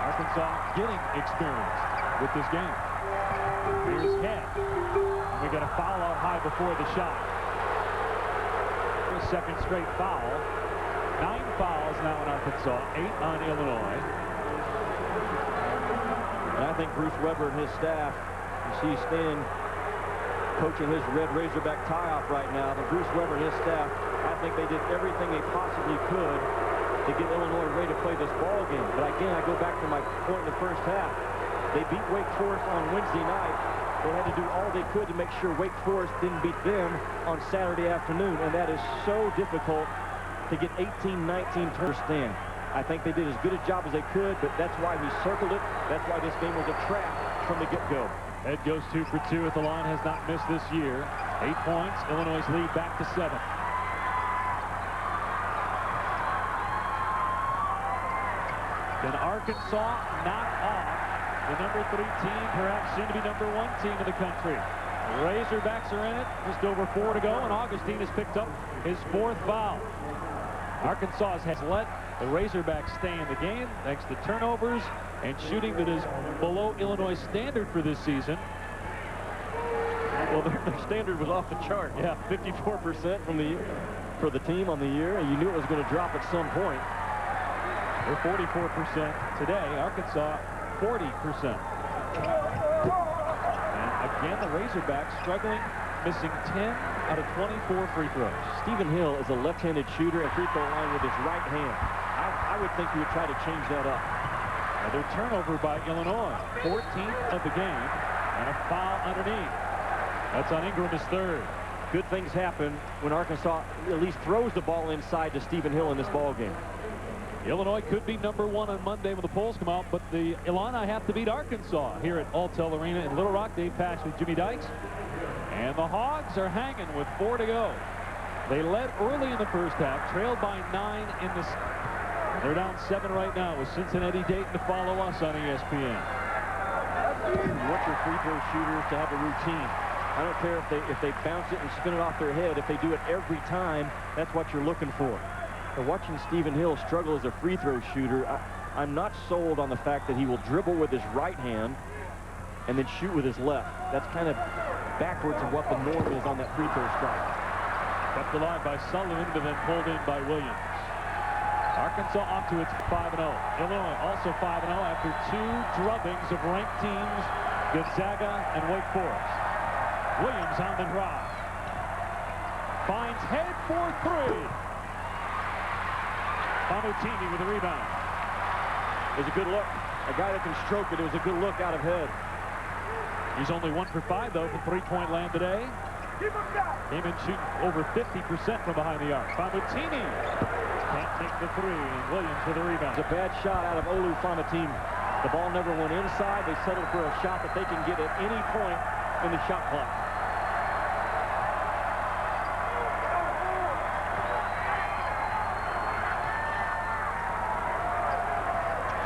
Arkansas getting experienced with this game. Here's Head. And we got a foul out high before the shot. His second straight foul. 9 fouls now in Arkansas, 8 on Illinois. And I think Bruce Weber and his staff, you see Stan coaching his red Razorback tie-off right now, but Bruce Weber and his staff, I think they did everything they possibly could to get Illinois ready to play this ball game. But again, I go back to my point in the first half. They beat Wake Forest on Wednesday night. They had to do all they could to make sure Wake Forest didn't beat them on Saturday afternoon, and that is so difficult to get 18-19 to understand. I think they did as good a job as they could, but that's why we circled it. That's why this game was a trap from the get-go. Head goes 2 for 2 at the line, has not missed this year. 8 points, Illinois' lead back to 7. Can Arkansas knock off the number 3 team, perhaps soon to be number 1 team in the country? The Razorbacks are in it, just over 4 to go, and Augustine has picked up his 4th foul. Arkansas has let the Razorbacks stay in the game thanks to turnovers and shooting that is below Illinois' standard for this season. Well, their standard was off the chart. Yeah, 54% for the team on the year, and you knew it was going to drop at some point. They're 44% today. Arkansas, 40%. And again, the Razorbacks struggling, missing 10 out of 24 free throws. Stephen Hill is a left-handed shooter at free throw line with his right hand. I would think he would try to change that up. Another turnover by Illinois, 14th of the game, and a foul underneath. That's on Ingram, his 3rd. Good things happen when Arkansas at least throws the ball inside to Stephen Hill in this ball game. Illinois could be number 1 on Monday when the polls come out, but the Illini have to beat Arkansas here at Alltel Arena in Little Rock. Dave Pash with Jimmy Dykes. And the Hogs are hanging with 4 to go. They led early in the first half, trailed by 9 in the... They're down 7 right now with Cincinnati-Dayton to follow us on ESPN. You want your free throw shooters to have a routine. I don't care if they bounce it and spin it off their head. If they do it every time, that's what you're looking for. But watching Stephen Hill struggle as a free throw shooter, I'm not sold on the fact that he will dribble with his right hand and then shoot with his left. That's kind of backwards of what the norm is on that free throw strike. Kept alive by Sullivan, but then pulled in by Williams. Arkansas off to its 5-0. Illinois also 5-0 after 2 drubbings of ranked teams, Gonzaga and Wake Forest. Williams on the drive. Finds Head for 3. Famutini with the rebound. It was a good look. A guy that can stroke it. It was a good look out of head. He's only 1 for 5, though, from three-point land today. Came in shooting over 50% from behind the arc. Famutini can't take the three, and Williams for the rebound. It's a bad shot out of Olu Famutini. The ball never went inside. They settled for a shot that they can get at any point in the shot clock.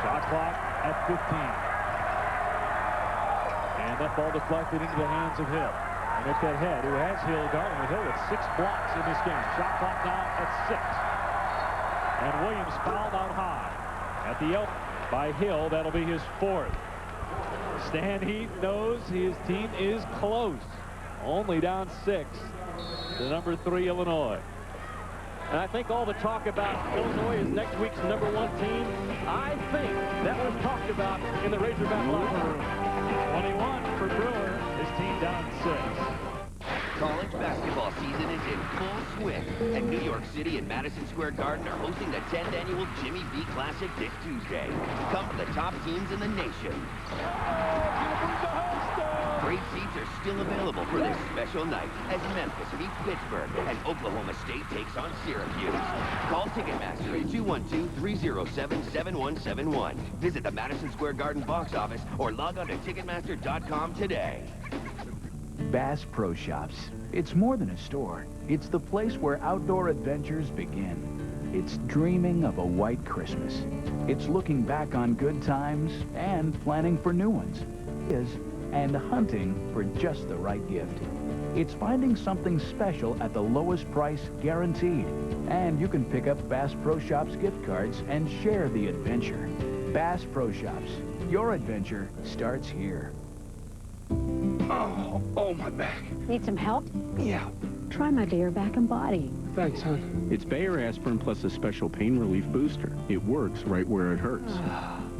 Shot clock at 15. And that ball deflected into the hands of Hill. And it's that head who has Hill guarding with Hill with 6 blocks in this game. Shot clock now at 6. And Williams fouled out high at the elbow by Hill. That'll be his 4th. Stan Heath knows his team is close. Only down 6 to number 3 Illinois. And I think all the talk about Illinois is next week's #1 team. I think that was talked about in the Razorback locker room. 21 for Brewer. His team down 6. College basketball season is in full swing, and New York City and Madison Square Garden are hosting the 10th annual Jimmy V Classic this Tuesday. Come for the top teams in the nation. Great seats are still available for this special night as Memphis meets Pittsburgh and Oklahoma State takes on Syracuse. Call Ticketmaster at 212-307-7171. Visit the Madison Square Garden box office or log on to Ticketmaster.com today. Bass Pro Shops. It's more than a store. It's the place where outdoor adventures begin. It's dreaming of a white Christmas. It's looking back on good times and planning for new ones. And hunting for just the right gift. It's finding something special at the lowest price guaranteed. And you can pick up Bass Pro Shops gift cards and share the adventure. Bass Pro Shops. Your adventure starts here. Oh, my back. Need some help? Yeah. Try my Bayer Back and Body. Thanks, hon. It's Bayer Aspirin plus a special pain relief booster. It works right where it hurts.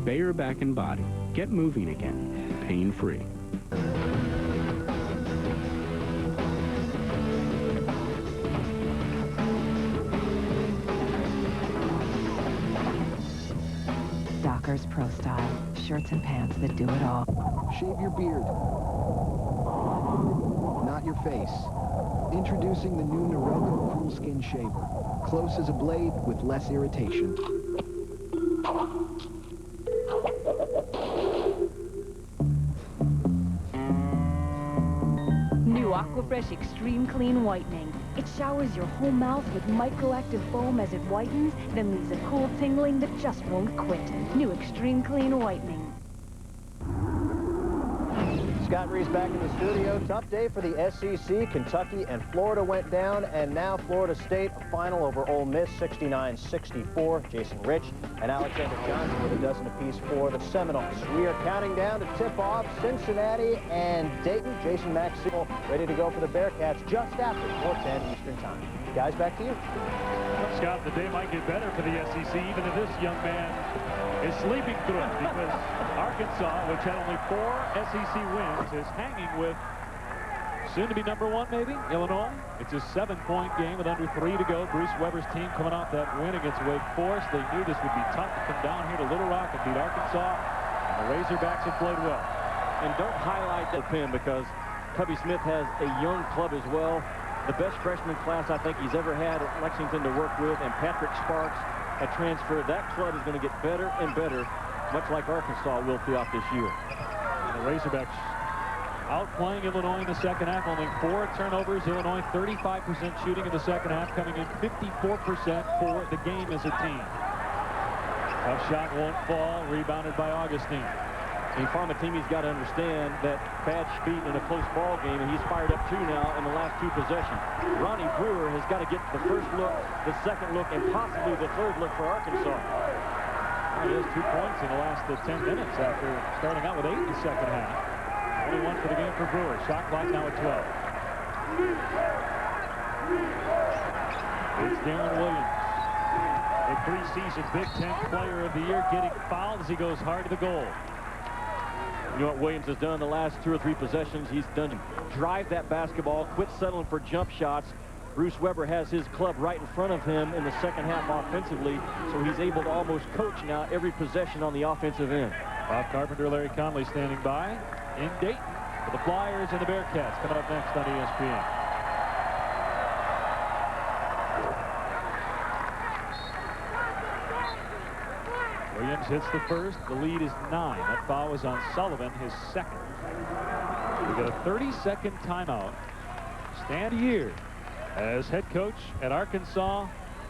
Bayer Back and Body. Get moving again. Pain-free. Dockers Pro Style. Shirts and pants that do it all. Shave your beard. Not your face. Introducing the new Norelco Cool Skin Shaver. Close as a blade with less irritation. New Aquafresh Extreme Clean Whitening. It showers your whole mouth with microactive foam as it whitens, then leaves a cool tingling that just won't quit. New Extreme Clean Whitening. Scott Reese back in the studio. Tough day for the SEC. Kentucky and Florida went down, and now Florida State, a final over Ole Miss, 69-64. Jason Rich and Alexander Johnson with a dozen apiece for the Seminoles. We are counting down to tip-off Cincinnati and Dayton. Jason Maxwell ready to go for the Bearcats just after 4:10 Eastern Time. Guys, back to you. Scott, the day might get better for the SEC, even if this young man is sleeping through it, because Arkansas, which had only 4 SEC wins, is hanging with soon-to-be #1, maybe, Illinois. It's a 7-point game with under 3 to go. Bruce Weber's team coming off that win against Wake Forest. They knew this would be tough to come down here to Little Rock and beat Arkansas. And the Razorbacks have played well. And don't highlight that pin, because Tubby Smith has a young club as well. The best freshman class I think he's ever had at Lexington to work with, and Patrick Sparks, a transfer. That club is going to get better and better, much like Arkansas will throughout this year. And the Razorbacks outplaying Illinois in the second half. Only 4 turnovers. Illinois 35% shooting in the second half, coming in 54% for the game as a team. Tough shot won't fall. Rebounded by Augustine. And Farmatimi's got to understand that bad speed in a close ball game, and he's fired up 2 now in the last 2 possessions. Ronnie Brewer has got to get the first look, the second look, and possibly the third look for Arkansas. He has 2 points in the last 10 minutes after starting out with 8 in the second half. Only 1 for the game for Brewer. Shot clock now at 12. It's Darren Williams, the preseason Big Ten Player of the Year, getting fouled as he goes hard to the goal. You know what Williams has done the last 2 or 3 possessions? He's done drive that basketball, quit settling for jump shots, Bruce Weber has his club right in front of him in the second half offensively, so he's able to almost coach now every possession on the offensive end. Bob Carpenter, Larry Conley standing by in Dayton for the Flyers and the Bearcats. Coming up next on ESPN. Williams hits the first. The lead is 9. That foul was on Sullivan, his second. We get a 30-second timeout. Stan Year as head coach at Arkansas.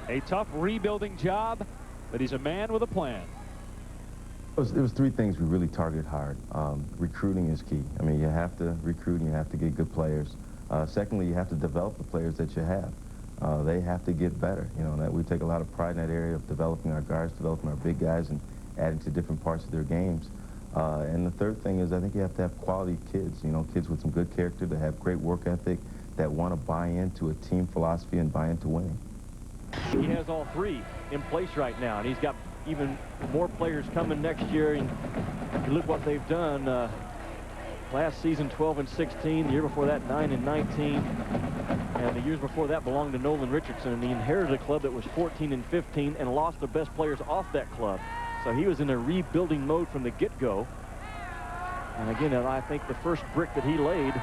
A tough rebuilding job, but he's a man with a plan. It was 3 things we really targeted hard. Recruiting is key. I mean, you have to recruit and you have to get good players. Secondly, you have to develop the players that you have. They have to get better. You know, that we take a lot of pride in that area of developing our guards, developing our big guys, and adding to different parts of their games. And the third thing is I think you have to have quality kids, you know, kids with some good character, that have great work ethic, that want to buy into a team philosophy and buy into winning. He has all 3 in place right now, and he's got even more players coming next year. And you look what they've done. Last season, 12-16. The year before that, 9-19. And the years before that belonged to Nolan Richardson. And he inherited a club that was 14-15 and lost the best players off that club. So he was in a rebuilding mode from the get-go. And again, I think the first brick that he laid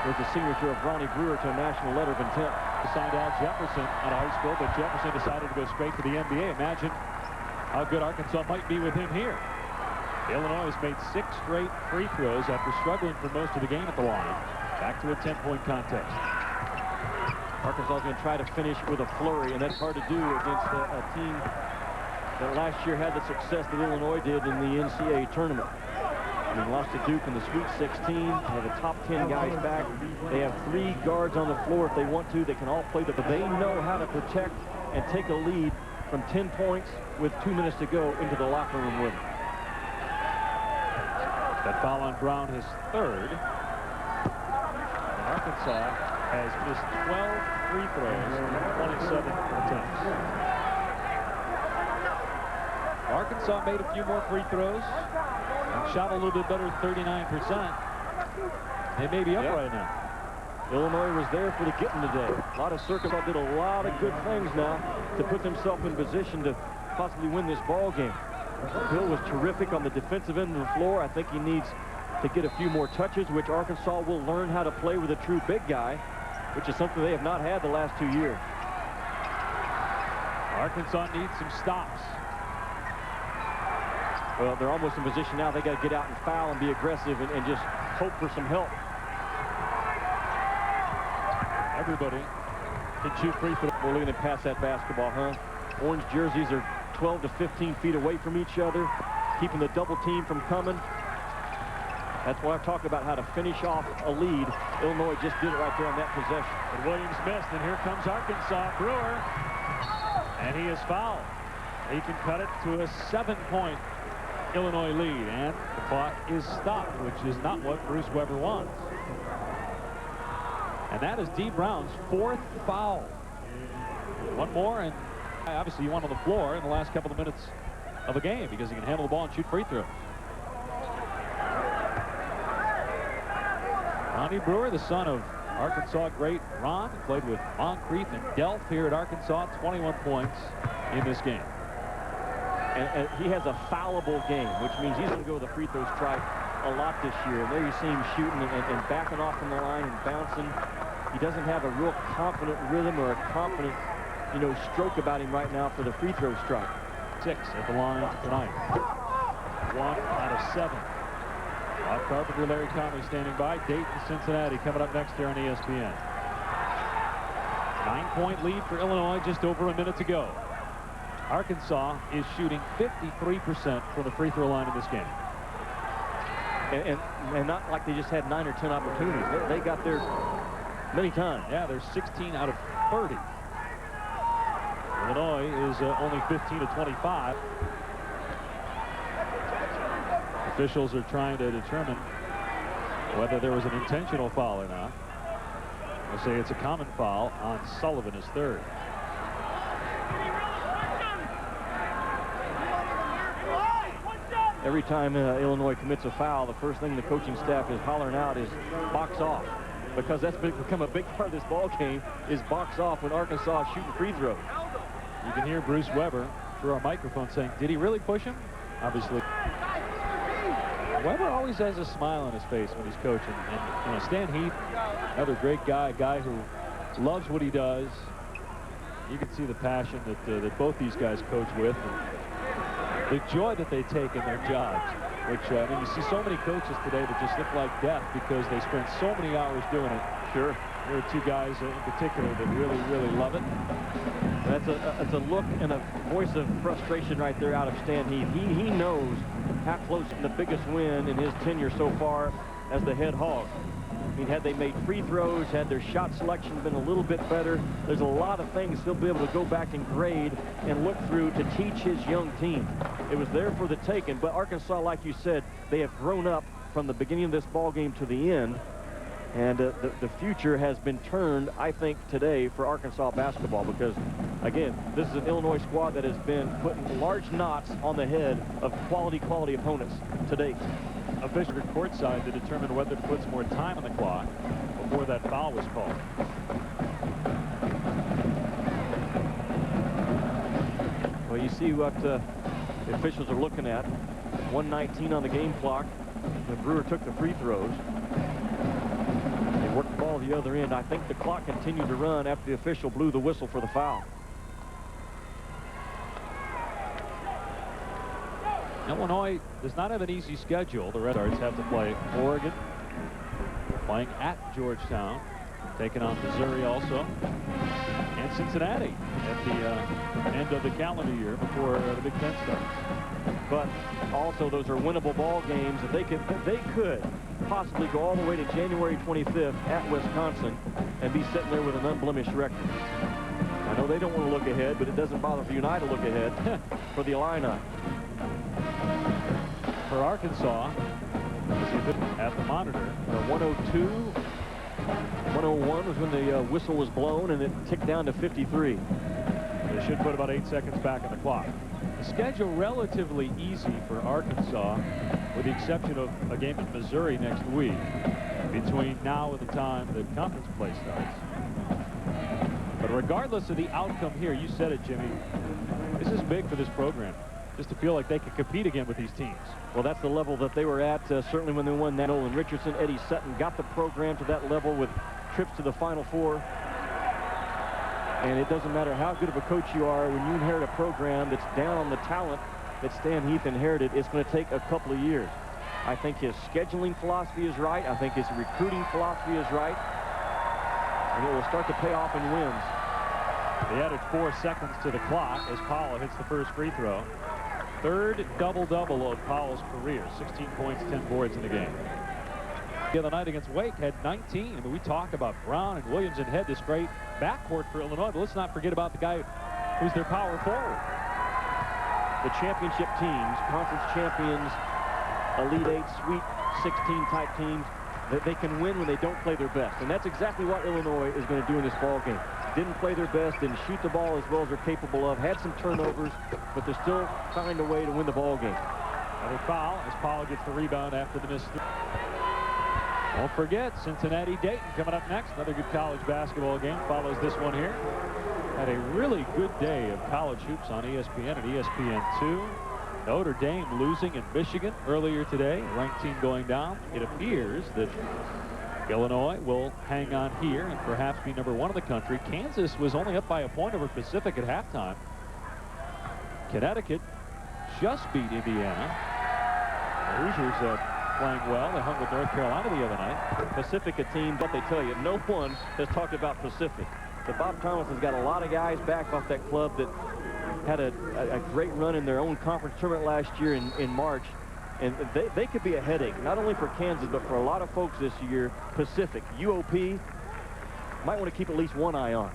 was the signature of Ronnie Brewer to a national letter of intent. Signed Al Jefferson out of high school, but Jefferson decided to go straight to the NBA. Imagine how good Arkansas might be with him here. Illinois has made 6 straight free throws after struggling for most of the game at the line. Back to a 10-point contest. Arkansas is going to try to finish with a flurry, and that's hard to do against a team that last year had the success that Illinois did in the NCAA tournament. They lost to Duke in the Sweet 16. They have the top 10 guys back. They have 3 guards on the floor if they want to. They can all play, but they know how to protect and take a lead from 10 points with 2 minutes to go into the locker room with them. That foul on Brown, his 3rd. And Arkansas has missed 12 free throws in 27 attempts. Arkansas made a few more free throws and shot a little bit better, 39%. They may be up right now. Illinois was there for the getting today. A lot of Arkansas did a lot of good things now to put themselves in position to possibly win this ball game. Bill was terrific on the defensive end of the floor. I think he needs to get a few more touches, which Arkansas will learn how to play with a true big guy, which is something they have not had the last 2 years. Arkansas needs some stops. Well, they're almost in position now. They got to get out and foul and be aggressive and just hope for some help. Everybody can shoot free throws. We're looking to pass that basketball, huh? Orange jerseys are 12 to 15 feet away from each other, keeping the double team from coming. That's why I've talked about how to finish off a lead. Illinois just did it right there on that possession. But Williams missed, and here comes Arkansas. Brewer, and he is fouled. He can cut it to a 7-point Illinois lead, and the clock is stopped, which is not what Bruce Weber wants. And that is Dee Brown's 4th foul. One more, and obviously you want on the floor in the last couple of minutes of a game because he can handle the ball and shoot free throws. Ronnie Brewer, the son of Arkansas great Ron, played with Moncrief and Delph here at Arkansas. 21 points in this game. And he has a foulable game, which means he's going to go to the free throw strike a lot this year. And there you see him shooting and backing off from the line and bouncing. He doesn't have a real confident rhythm or a confident, you know, stroke about him right now for the free throw strike. 6 at the line tonight. 1 out of 7. Bob Carpenter, Larry Conley standing by. Dayton, Cincinnati coming up next here on ESPN. 9-point lead for Illinois, just over a minute to go. Arkansas is shooting 53% from the free throw line in this game. And not like they just had 9 or 10 opportunities. They got there many times. Yeah, they're 16 out of 30. Illinois is only 15 to 25. Officials are trying to determine whether there was an intentional foul or not. They'll say it's a common foul on Sullivan, his 3rd. Every time Illinois commits a foul, the first thing the coaching staff is hollering out is box off. because that's become a big part of this ball game, is box off when Arkansas is shooting free throws. You can hear Bruce Weber through our microphone saying, did he really push him? Obviously. Weber always has a smile on his face when he's coaching. And you know, Stan Heath, another great guy, a guy who loves what he does. You can see the passion that both these guys coach with, and the joy that they take in their jobs. Which, I mean, you see so many coaches today that just look like death because they spend so many hours doing it. Sure. There are two guys in particular that really, really love it. That's a look and a voice of frustration right there out of Stan Heath. He knows how close the biggest win in his tenure so far as the head hog. I mean, had they made free throws, had their shot selection been a little bit better, there's a lot of things he'll be able to go back and grade and look through to teach his young team. It was there for the taking, but Arkansas, like you said, they have grown up from the beginning of this ball game to the end. And the future has been turned, I think, today for Arkansas basketball because, again, this is an Illinois squad that has been putting large knots on the head of quality opponents to date. Official courtside to determine whether it puts more time on the clock before that foul was called. Well, you see what the officials are looking at. 1:19 on the game clock. The Brewer took the free throws. They worked the ball the other end. I think the clock continued to run after the official blew the whistle for the foul. Illinois does not have an easy schedule. The Red Stars have to play Oregon, playing at Georgetown, taking on Missouri also, and Cincinnati at the end of the calendar year before the Big Ten starts. But also those are winnable ball games. If they could possibly go all the way to January 25th at Wisconsin and be sitting there with an unblemished record. I know they don't want to look ahead, but it doesn't bother for United to look ahead for the Illini. For Arkansas, at the monitor, 102, 101 was when the whistle was blown, and it ticked down to 53. They should put about 8 seconds back on the clock. The schedule relatively easy for Arkansas, with the exception of a game at Missouri next week, between now and the time the conference play starts. But regardless of the outcome here, you said it, Jimmy, this is big for this program. Just to feel like they could compete again with these teams. Well, that's the level that they were at, certainly when they won that. Nolan Richardson, Eddie Sutton got the program to that level with trips to the Final Four. And it doesn't matter how good of a coach you are, when you inherit a program that's down on the talent that Stan Heath inherited, it's going to take a couple of years. I think his scheduling philosophy is right. I think his recruiting philosophy is right. And it will start to pay off in wins. They added 4 seconds to the clock as Powell hits the first free throw. Third double-double of Powell's career. 16 points, 10 boards in the game. The other night against Wake had 19. I mean, we talk about Brown and Williams and Head, this great backcourt for Illinois, but let's not forget about the guy who's their power forward. The championship teams, conference champions, Elite 8, Sweet 16 type teams, they can win when they don't play their best. And that's exactly what Illinois is going to do in this ball game. Didn't play their best, didn't shoot the ball as well as they're capable of, had some turnovers, but they're still finding a way to win the ball game. Another foul as Powell gets the rebound after the miss. Don't forget, Cincinnati-Dayton coming up next. Another good college basketball game follows this one here. Had a really good day of college hoops on ESPN and ESPN2. Notre Dame losing in Michigan earlier today. Ranked team going down. It appears that Illinois will hang on here and perhaps be #1 in the country. Kansas was only up by a point over Pacific at halftime. Connecticut just beat Indiana. The Hoosiers playing well. They hung with North Carolina the other night. Pacific, a team, but they tell you, no one has talked about Pacific. But Bob Thomas has got a lot of guys back off that club that had a great run in their own conference tournament last year in March. And they could be a headache, not only for Kansas, but for a lot of folks this year. Pacific, UOP, might want to keep at least one eye on.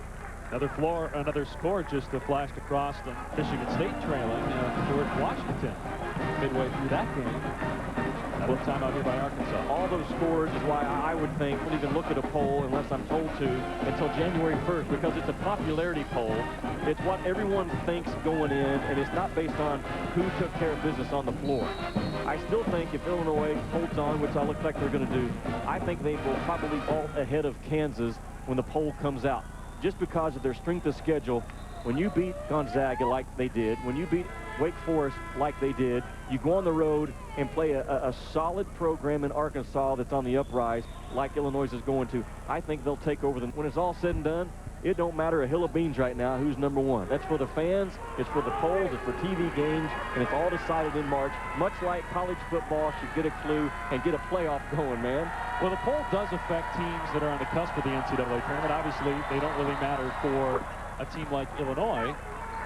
Another score just flashed across them. Michigan State trailing George Washington midway through that game. Double timeout here by Arkansas. All those scores is why I would think we'll even look at a poll unless I'm told to until January 1st, because it's a popularity poll. It's what everyone thinks going in, and it's not based on who took care of business on the floor. I still think if Illinois holds on, which I look like they're going to do, I think they will probably vault ahead of Kansas when the poll comes out, just because of their strength of schedule. When you beat Gonzaga like they did, when you beat Wake Forest like they did, you go on the road and play a solid program in Arkansas that's on the uprise like Illinois is going to. I think they'll take over them. When it's all said and done, it don't matter a hill of beans right now who's number one. That's for the fans, it's for the polls, it's for TV games, and it's all decided in March, much like college football should get a clue and get a playoff going, man. Well, the poll does affect teams that are on the cusp of the NCAA tournament. Obviously, they don't really matter for a team like Illinois.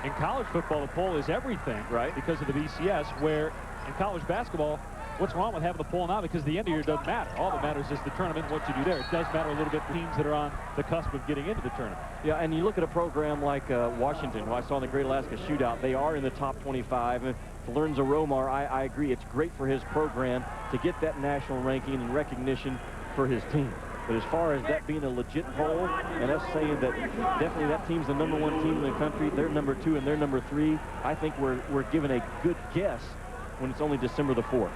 In college football, the poll is everything, right? Because of the BCS, where in college basketball, what's wrong with having the poll now? Because the end of the year doesn't matter. All that matters is the tournament, what you do there. It does matter a little bit for teams that are on the cusp of getting into the tournament. Yeah, and you look at a program like Washington, who I saw in the Great Alaska Shootout. They are in the top 25. And for Lorenzo Romar, I agree. It's great for his program to get that national ranking and recognition for his team. But as far as that being a legit poll, and us saying that definitely that team's the #1 team in the country, they're number 2 and they're number 3, I think we're given a good guess when it's only December the 4th.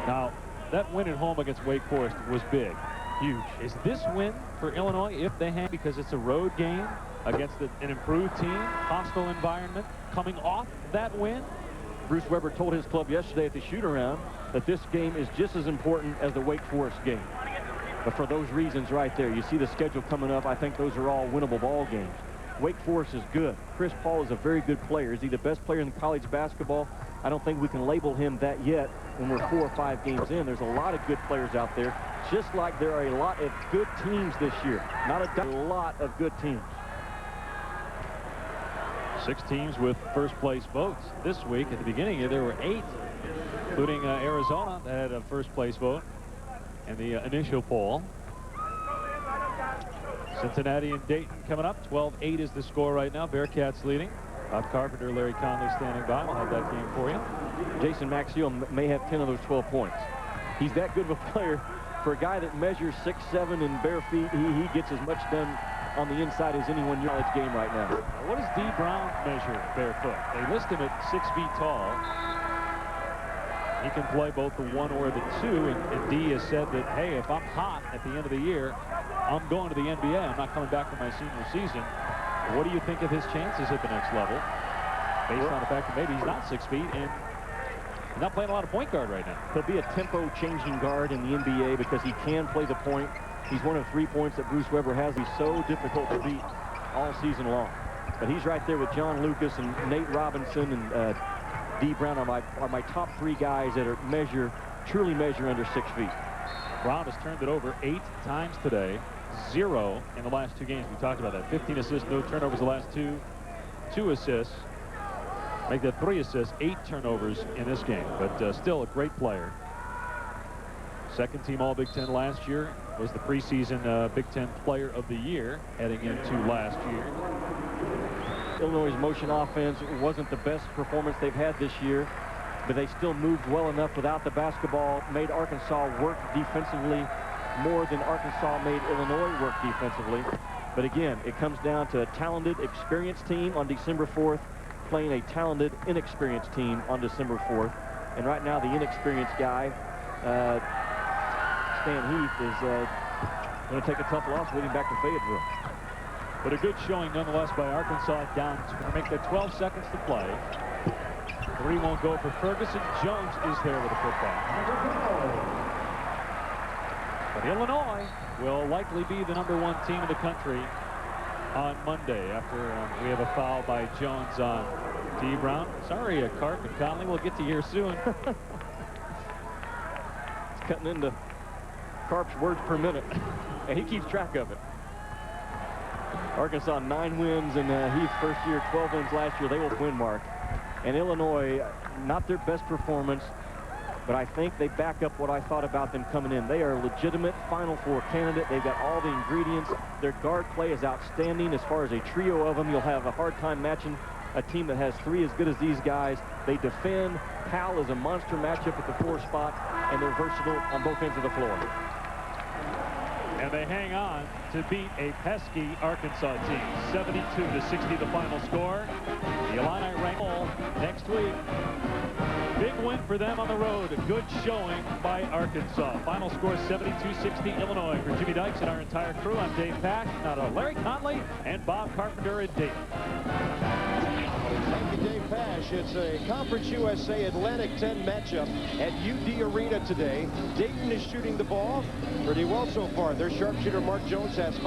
Now, that win at home against Wake Forest was big, huge. Is this win for Illinois, if they hang, because it's a road game against an improved team, hostile environment, coming off that win? Bruce Weber told his club yesterday at the shoot-around that this game is just as important as the Wake Forest game. But for those reasons right there, you see the schedule coming up, I think those are all winnable ball games. Wake Forest is good. Chris Paul is a very good player. Is he the best player in college basketball? I don't think we can label him that yet when we're 4 or 5 games in. There's a lot of good players out there, just like there are a lot of good teams this year. Not a lot of good teams. 6 teams with first-place votes this week. At the beginning, there were 8, including Arizona that had a first-place vote in the initial poll. Cincinnati and Dayton coming up. 12-8 is the score right now. Bearcats leading. Bob Carpenter, Larry Conley standing by. We'll have that game for you. Jason Maxiell may have 10 of those 12 points. He's that good of a player. For a guy that measures 6'7" and bare feet, he gets as much done on the inside as anyone in your college game right now. What does D. Brown measure barefoot? They list him at 6 feet tall. He can play both the 1 or the 2, and D has said that, hey, if I'm hot at the end of the year, I'm going to the NBA. I'm not coming back for my senior season. What do you think of his chances at the next level, based on the fact that maybe he's not 6 feet and he's not playing a lot of point guard right now? He'll be a tempo-changing guard in the NBA because he can play the point. He's one of 3 points that Bruce Weber has. He's so difficult to beat all season long. But he's right there with John Lucas and Nate Robinson and D. Brown are my top 3 guys that are truly measure under 6 feet. Brown has turned it over 8 times today, 0 in the last 2 games. We talked about that. 15 assists, no turnovers the last 2. 2 assists. Make that 3 assists, 8 turnovers in this game. But still a great player. Second team All Big Ten last year. Was the preseason Big Ten Player of the Year heading into last year. Illinois' motion offense wasn't the best performance they've had this year, but they still moved well enough without the basketball, made Arkansas work defensively more than Arkansas made Illinois work defensively. But again, it comes down to a talented, experienced team on December 4th playing a talented, inexperienced team on December 4th. And right now, the inexperienced guy, Stan Heath, is going to take a tough loss leading back to Fayetteville. But a good showing nonetheless by Arkansas down to make that 12 seconds to play. 3 won't go for Ferguson. Jones is there with the football. But Illinois will likely be the #1 team in the country on Monday after we have a foul by Jones on D. Brown. Sorry, Carp and Conley. We'll get to you here soon. It's cutting into Carp's words per minute, and he keeps track of it. Arkansas 9 wins in Heath's first year, 12 wins last year. They will win, Mark. And Illinois, not their best performance, but I think they back up what I thought about them coming in. They are a legitimate Final Four candidate. They've got all the ingredients. Their guard play is outstanding. As far as a trio of them, you'll have a hard time matching a team that has three as good as these guys. They defend. Powell is a monster matchup at the 4 spot, and they're versatile on both ends of the floor. And they hang on to beat a pesky Arkansas team. 72-60 the final score. The Illini rank next week. Big win for them on the road. A good showing by Arkansas. Final score 72-60 Illinois. For Jimmy Dykes and our entire crew, I'm Dave Pack. Now to Larry Conley and Bob Carpenter at Dayton. Thank you, Dave Pash. It's a Conference USA Atlantic 10 matchup at UD Arena today. Dayton is shooting the ball pretty well so far. Their sharpshooter Mark Jones has 5.